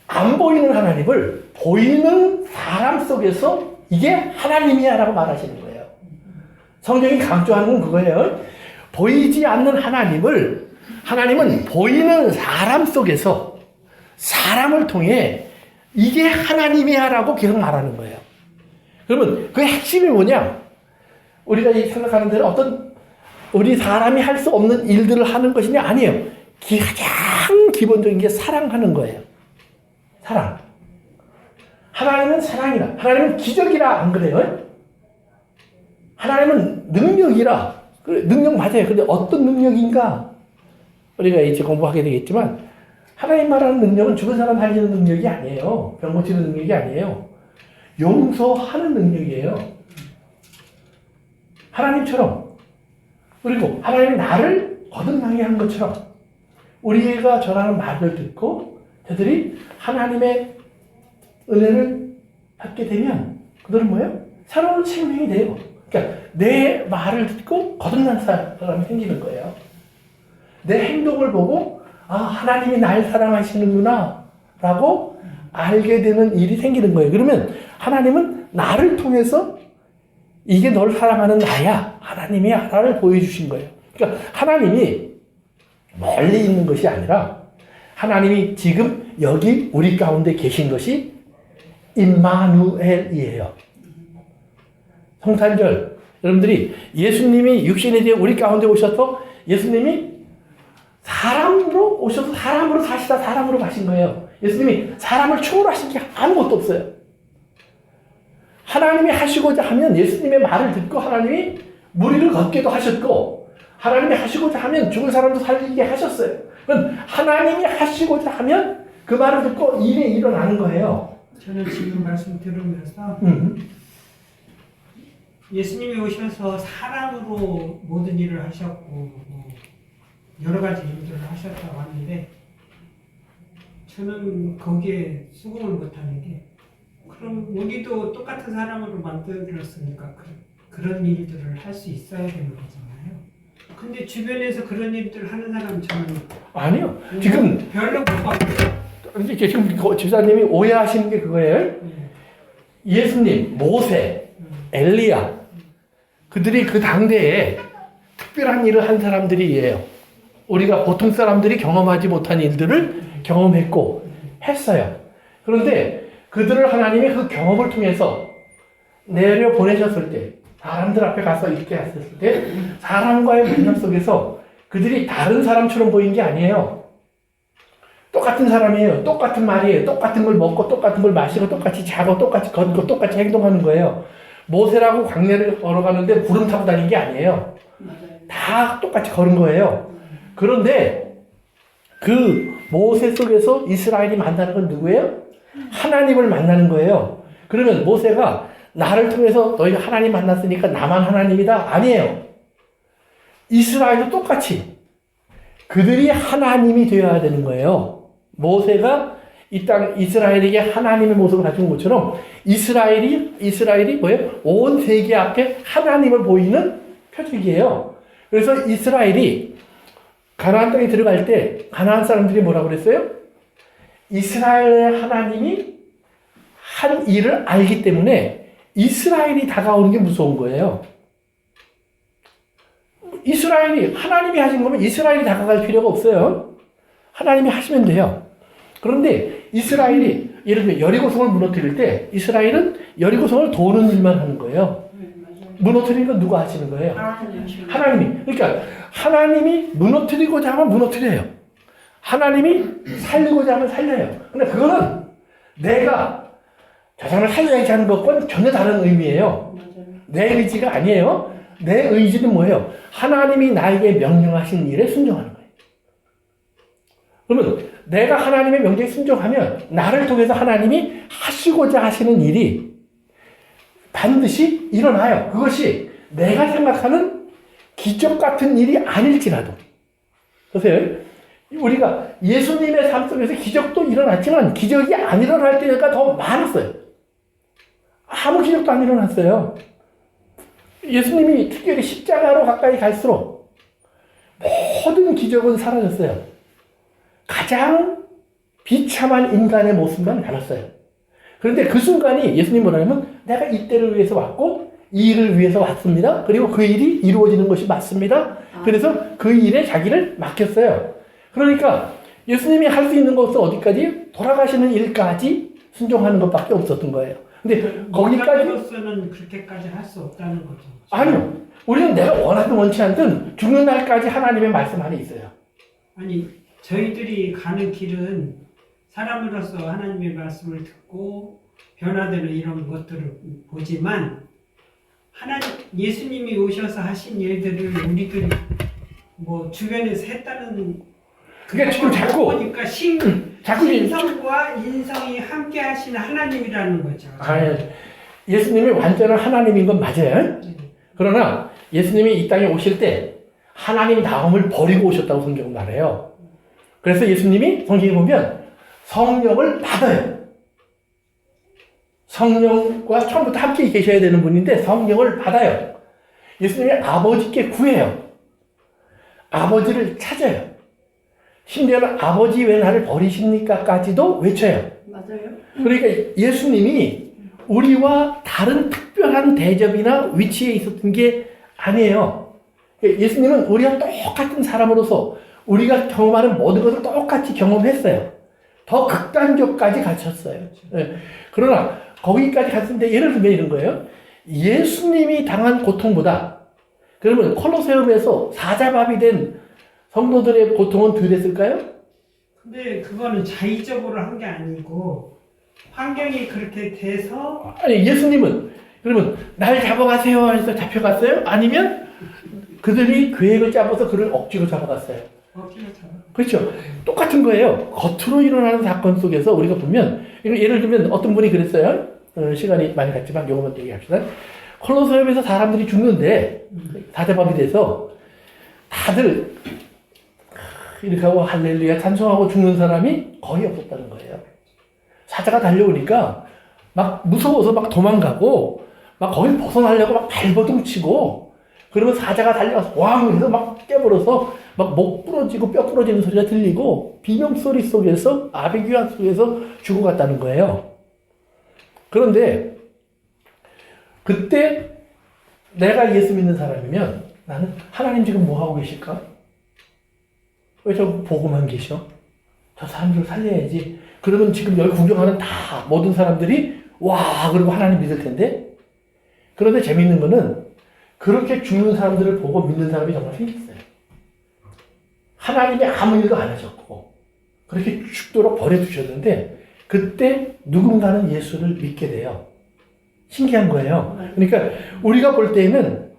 안 보이는 하나님을 보이는 사람 속에서 이게 하나님이야 라고 말하시는 거예요. 성경이 강조하는 건 그거예요. 보이지 않는 하나님은 보이는 사람 속에서 사람을 통해 이게 하나님이야라고 계속 말하는 거예요. 그러면 그 핵심이 뭐냐? 우리가 생각하는 대로 어떤 우리 사람이 할 수 없는 일들을 하는 것이냐? 아니에요. 가장 기본적인 게 사랑하는 거예요. 사랑. 하나님은 사랑이라. 하나님은 기적이라. 안 그래요? 하나님은 능력이라. 능력 맞아요. 근데 어떤 능력인가? 우리가 이제 공부하게 되겠지만 하나님 말하는 능력은 죽은 사람 살리는 능력이 아니에요. 병 고치는 능력이 아니에요. 용서하는 능력이에요. 하나님처럼. 그리고 하나님이 나를 거듭나게 한 것처럼 우리가 전하는 말을 듣고 저들이 하나님의 은혜를 받게 되면 그들은 뭐예요? 새로운 생명이 돼요. 그러니까 내 말을 듣고 거듭난 사람이 생기는 거예요. 내 행동을 보고 아 하나님이 날 사랑하시는구나 라고 알게 되는 일이 생기는 거예요. 그러면 하나님은 나를 통해서 이게 널 사랑하는 나야 하나님이 나를 보여주신 거예요. 그러니까 하나님이 멀리 있는 것이 아니라 하나님이 지금 여기 우리 가운데 계신 것이 임마누엘이에요. 성탄절 여러분들이 예수님이 육신에 대해 우리 가운데 오셔서 예수님이 사람으로 오셔서 사람으로 사시다 사람으로 가신 거예요. 예수님이 사람을 충분하신 게 아무것도 없어요. 하나님이 하시고자 하면 예수님의 말을 듣고 하나님이 무리를 걷게도 하셨고 하나님이 하시고자 하면 죽은 사람도 살리게 하셨어요. 그럼 하나님이 하시고자 하면 그 말을 듣고 일이 일어나는 거예요. 저는 지금 말씀 들으면서 예수님이 오셔서 사람으로 모든 일을 하셨고 뭐 여러 가지 일들을 하셨다고 하는데 저는 거기에 수긍을 못하는 게 그럼 우리도 똑같은 사람으로 만들었으니까 그런 일들을 할 수 있어야 되는 거잖아요. 근데 주변에서 그런 일들을 하는 사람 저는 아니요. 지금 별로 못 봤어요. 지금 집사님이 오해하시는 게 그거예요. 예수님, 모세, 엘리야 그들이 그 당대에 특별한 일을 한 사람들이에요. 우리가 보통 사람들이 경험하지 못한 일들을 경험했고 했어요. 그런데 그들을 하나님이 그 경험을 통해서 내려 보내셨을 때 사람들 앞에 가서 이렇게 했을 때 사람과의 만남 속에서 그들이 다른 사람처럼 보인 게 아니에요. 똑같은 사람이에요. 똑같은 말이에요. 똑같은 걸 먹고 똑같은 걸 마시고 똑같이 자고 똑같이 걷고 똑같이 행동하는 거예요. 모세라고 광야를 걸어가는데 구름 타고 다닌 게 아니에요. 다 똑같이 걸은 거예요. 그런데 그 모세 속에서 이스라엘이 만나는 건 누구예요? 하나님을 만나는 거예요. 그러면 모세가 나를 통해서 너희가 하나님 만났으니까 나만 하나님이다? 아니에요. 이스라엘도 똑같이 그들이 하나님이 되어야 되는 거예요. 모세가 이 땅 이스라엘에게 하나님의 모습을 가진 것처럼 이스라엘이 뭐예요? 온 세계 앞에 하나님을 보이는 표적이에요. 그래서 이스라엘이 가나안 땅에 들어갈 때 가나안 사람들이 뭐라고 그랬어요? 이스라엘의 하나님이 한 일을 알기 때문에 이스라엘이 다가오는 게 무서운 거예요. 이스라엘이 하나님이 하신 거면 이스라엘이 다가갈 필요가 없어요. 하나님이 하시면 돼요. 그런데 이스라엘이 예를 들면 여리고성을 무너뜨릴 때 이스라엘은 여리고성을 도는 일만 하는 거예요. 무너뜨리는 건 누가 하시는 거예요? 하나님이. 그러니까 하나님이 무너뜨리고자 하면 무너뜨려요. 하나님이 살리고자 하면 살려요. 근데 그거는 내가 저 사람을 살려야지 하는 것과는 전혀 다른 의미예요. 내 의지가 아니에요. 내 의지는 뭐예요? 하나님이 나에게 명령하신 일에 순종하는 거예요. 그러면 내가 하나님의 명령에 순종하면 나를 통해서 하나님이 하시고자 하시는 일이 반드시 일어나요. 그것이 내가 생각하는 기적 같은 일이 아닐지라도. 보세요. 우리가 예수님의 삶 속에서 기적도 일어났지만 기적이 안 일어날 때가 더 많았어요. 아무 기적도 안 일어났어요. 예수님이 특별히 십자가로 가까이 갈수록 모든 기적은 사라졌어요. 가장 비참한 인간의 모습만 남았어요. 그런데 그 순간이 예수님 뭐라냐면 내가 이때를 위해서 왔고 이 일을 위해서 왔습니다. 그리고 그 일이 이루어지는 것이 맞습니다. 그래서 그 일에 자기를 맡겼어요. 그러니까 예수님이 할 수 있는 것은 어디까지? 돌아가시는 일까지 순종하는 것밖에 없었던 거예요. 근데 거기까지 인간으로서는 그렇게까지 할 수 없다는 거죠. 아니요. 우리는 내가 원하든 원치 않든 죽는 날까지 하나님의 말씀 안에 있어요. 아니 저희들이 가는 길은 사람으로서 하나님의 말씀을 듣고 변화되는 이런 것들을 보지만 하나님 예수님이 오셔서 하신 일들을 우리들이 뭐 주변에서 했다는 그게 지금 자꾸 보니까 자꾸 신성과 인성이 함께 하시는 하나님이라는 거죠. 예수님이 완전한 하나님인 건 맞아요. 그러나 예수님이 이 땅에 오실 때 하나님 다음을 버리고 오셨다고 성경은 말해요. 그래서 예수님이 성경에 보면 성령을 받아요. 성령과 처음부터 함께 계셔야 되는 분인데 성령을 받아요. 예수님이 아버지께 구해요. 아버지를 찾아요. 심지어는 아버지 왜 나를 버리십니까?까지도 외쳐요. 맞아요. 그러니까 예수님이 우리와 다른 특별한 대접이나 위치에 있었던 게 아니에요. 예수님은 우리와 똑같은 사람으로서 우리가 경험하는 모든 것을 똑같이 경험했어요. 더 극단적까지 갖췄어요. 그러나 거기까지 갔는데 예를 들면 이런 거예요. 예수님이 당한 고통보다 그러면 콜로세움에서 사자밥이 된 성도들의 고통은 덜 했을까요? 근데 그거는 자의적으로 한 게 아니고 환경이 그렇게 돼서 아니 예수님은 그러면 날 잡아가세요 해서 잡혀갔어요? 아니면 그들이 계획을 짜고서 그를 억지로 잡아갔어요? 억지로 잡아. 그렇죠. 똑같은 거예요. 겉으로 일어나는 사건 속에서 우리가 보면 예를 들면 어떤 분이 그랬어요. 시간이 많이 갔지만 요것만 얘기합시다. 콜로세움에서 사람들이 죽는데 사자밥이 돼서 다들 이렇게 하고 할렐루야 찬송하고 죽는 사람이 거의 없었다는 거예요. 사자가 달려오니까 막 무서워서 막 도망가고 막 거기 벗어나려고 막 발버둥 치고 그러면 사자가 달려와서 왕 해서 막 깨물어서 막 목 부러지고 뼈 부러지는 소리가 들리고 비명소리 속에서 아비규환 속에서 죽어갔다는 거예요. 그런데 그때 내가 예수 믿는 사람이면 나는 하나님 지금 뭐 하고 계실까? 왜 저 보고만 계셔? 저 사람들을 살려야지. 그러면 지금 여기 구경하는 다 모든 사람들이 와 그리고 하나님 믿을 텐데. 그런데 재밌는 거는 그렇게 죽는 사람들을 보고 믿는 사람이 정말 생겼어요. 하나님이 아무 일도 안 하셨고 그렇게 죽도록 버려두셨는데 그때 누군가는 예수를 믿게 돼요. 신기한 거예요. 그러니까 우리가 볼 때에는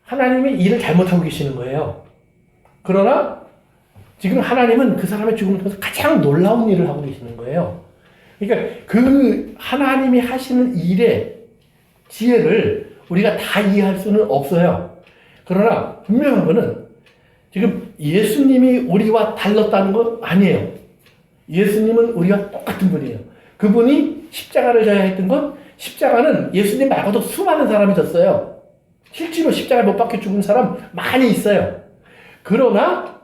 하나님이 일을 잘못하고 계시는 거예요. 그러나 지금 하나님은 그 사람의 죽음을 통해서 가장 놀라운 일을 하고 계시는 거예요. 그러니까 그 하나님이 하시는 일의 지혜를 우리가 다 이해할 수는 없어요. 그러나 분명한 거는 지금 예수님이 우리와 달랐다는 건 아니에요. 예수님은 우리와 똑같은 분이에요. 그분이 십자가를 져야 했던 건 십자가는 예수님 말고도 수많은 사람이 졌어요. 실제로 십자가를 못 박혀 죽은 사람 많이 있어요. 그러나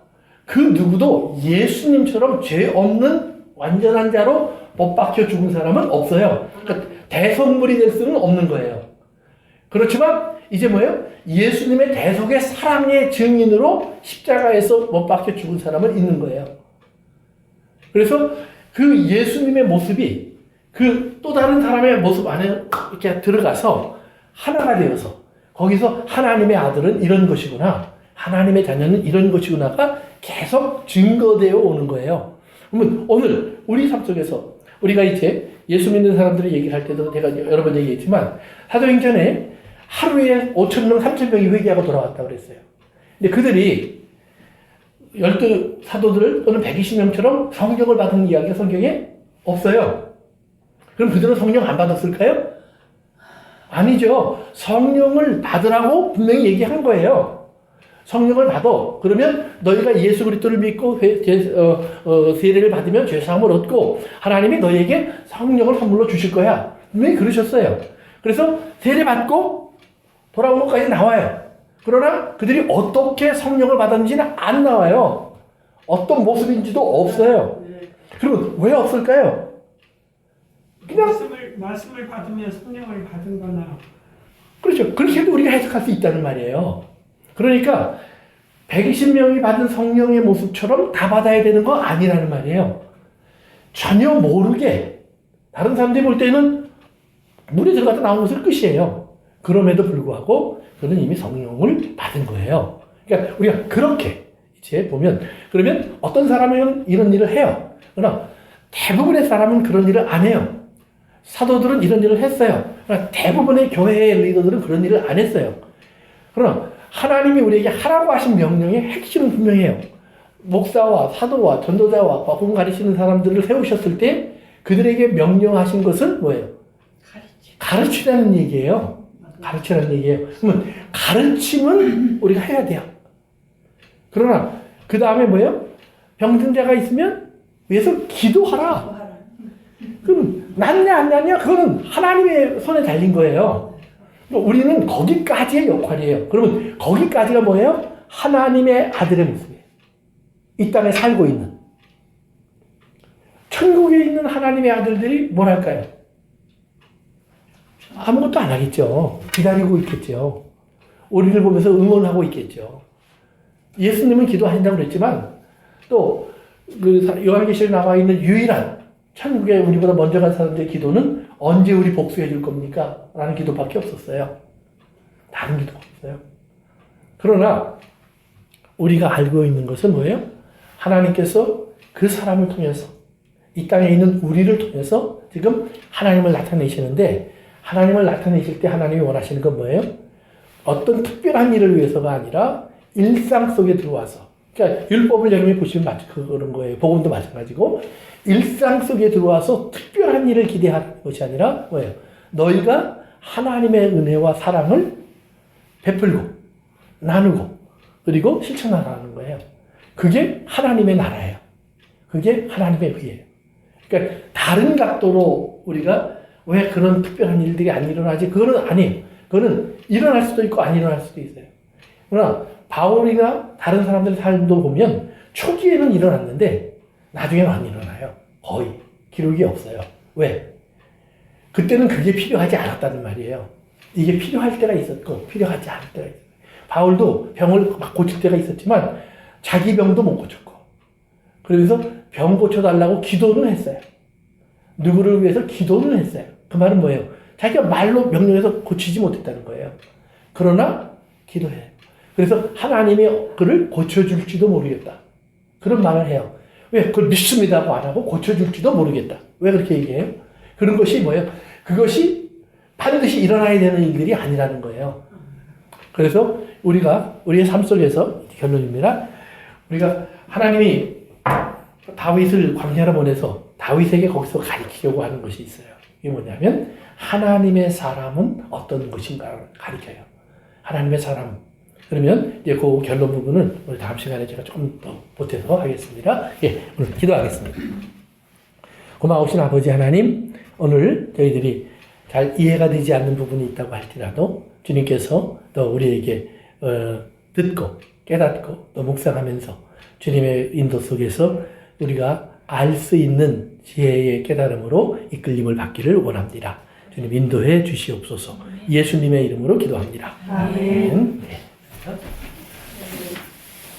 그 누구도 예수님처럼 죄 없는 완전한 자로 못 박혀 죽은 사람은 없어요. 그러니까 대성물이 될 수는 없는 거예요. 그렇지만 이제 뭐예요? 예수님의 대속의 사랑의 증인으로 십자가에서 못 박혀 죽은 사람은 있는 거예요. 그래서 그 예수님의 모습이 그 또 다른 사람의 모습 안에 이렇게 들어가서 하나가 되어서 거기서 하나님의 아들은 이런 것이구나. 하나님의 자녀는 이런 것이구나가 계속 증거되어 오는 거예요. 그러면 오늘 우리 삶 속에서 우리가 이제 예수 믿는 사람들이 얘기를 할 때도 제가 여러 번 얘기했지만 사도행전에 하루에 5,000명, 3,000명이 회개하고 돌아왔다고 그랬어요. 근데 그들이 12 사도들 또는 120명처럼 성령을 받은 이야기가 성경에 없어요. 그럼 그들은 성령 안 받았을까요? 아니죠. 성령을 받으라고 분명히 얘기한 거예요. 성령을 받아. 그러면 너희가 예수 그리스도를 믿고 세례를 받으면 죄사함을 얻고 하나님이 너희에게 성령을 선물로 주실 거야. 분명히 그러셨어요. 그래서 세례 받고 돌아온 것까지 나와요. 그러나 그들이 어떻게 성령을 받았는지는 안 나와요. 어떤 모습인지도 없어요. 그러면 왜 없을까요? 그냥 말씀을 받으면 성령을 받은 거나 그렇죠. 그렇게 해도 우리가 해석할 수 있다는 말이에요. 그러니까 120명이 받은 성령의 모습처럼 다 받아야 되는 거 아니라는 말이에요. 전혀 모르게 다른 사람들이 볼 때는 물에 들어갔다 나온 것을 끝이에요. 그럼에도 불구하고 그는 이미 성령을 받은 거예요. 그러니까 우리가 그렇게 이제 보면 그러면 어떤 사람은 이런 일을 해요. 그러나 대부분의 사람은 그런 일을 안 해요. 사도들은 이런 일을 했어요. 그러나 대부분의 교회의 리더들은 그런 일을 안 했어요. 그러나 하나님이 우리에게 하라고 하신 명령의 핵심은 분명해요. 목사와 사도와 전도자와 복음 가르치는 사람들을 세우셨을 때 그들에게 명령하신 것은 뭐예요? 가르치라는 얘기예요. 가르치라는 얘기예요. 그러면 가르침은 우리가 해야 돼요. 그러나 그 다음에 뭐예요? 병든 자가 있으면 위해서 기도하라. 그럼 낫냐 안 낫냐 그거는 하나님의 손에 달린 거예요. 우리는 거기까지의 역할이에요. 그러면 거기까지가 뭐예요? 하나님의 아들의 모습이에요. 이 땅에 살고 있는 천국에 있는 하나님의 아들들이 뭘 할까요? 아무것도 안 하겠죠. 기다리고 있겠죠. 우리를 보면서 응원하고 있겠죠. 예수님은 기도하신다고 그랬지만 또 그 요한계시록에 나와 있는 유일한 천국에 우리보다 먼저 간 사람들의 기도는 언제 우리 복수해 줄 겁니까? 라는 기도밖에 없었어요. 다른 기도가 없어요. 그러나 우리가 알고 있는 것은 뭐예요? 하나님께서 그 사람을 통해서 이 땅에 있는 우리를 통해서 지금 하나님을 나타내시는데 하나님을 나타내실 때 하나님이 원하시는 건 뭐예요? 어떤 특별한 일을 위해서가 아니라 일상 속에 들어와서 그러니까 율법을 여러분이 보시면 그런 거예요. 복음도 마찬가지고 일상 속에 들어와서 특별한 일을 기대하는 것이 아니라 뭐예요? 너희가 하나님의 은혜와 사랑을 베풀고 나누고 그리고 실천하라는 거예요. 그게 하나님의 나라예요. 그게 하나님의 의예요. 그러니까 다른 각도로 우리가 왜 그런 특별한 일들이 안 일어나지? 그거는 아니에요. 그거는 일어날 수도 있고 안 일어날 수도 있어요. 그러나 바울이나 다른 사람들의 삶도 보면 초기에는 일어났는데 나중에는 안 일어나요. 거의 기록이 없어요. 왜? 그때는 그게 필요하지 않았다는 말이에요. 이게 필요할 때가 있었고 필요하지 않을 때가 있어요. 바울도 병을 막 고칠 때가 있었지만 자기 병도 못 고쳤고 그래서 병 고쳐달라고 기도는 했어요. 누구를 위해서 기도는 했어요. 그 말은 뭐예요? 자기가 말로 명령해서 고치지 못했다는 거예요. 그러나 기도해요. 그래서 하나님이 그를 고쳐줄지도 모르겠다. 그런 말을 해요. 왜? 그걸 믿습니다고 안 하고 고쳐줄지도 모르겠다. 왜 그렇게 얘기해요? 그런 것이 뭐예요? 그것이 반드시 일어나야 되는 일들이 아니라는 거예요. 그래서 우리가 우리의 삶 속에서 결론입니다. 우리가 하나님이 다윗을 광야로 보내서 다윗에게 거기서 가르치려고 하는 것이 있어요. 이게 뭐냐면 하나님의 사람은 어떤 것인가를 가르쳐요. 하나님의 사람. 그러면 이제 그 결론 부분은 우리 다음 시간에 제가 조금 더 보태서 하겠습니다. 예, 오늘 기도하겠습니다. 고마우신 아버지 하나님, 오늘 저희들이 잘 이해가 되지 않는 부분이 있다고 할지라도 주님께서 또 우리에게 듣고 깨닫고 또 묵상하면서 주님의 인도 속에서 우리가 알 수 있는 지혜의 깨달음으로 이끌림을 받기를 원합니다. 주님 인도해 주시옵소서. 예수님의 이름으로 기도합니다. 아멘. 네.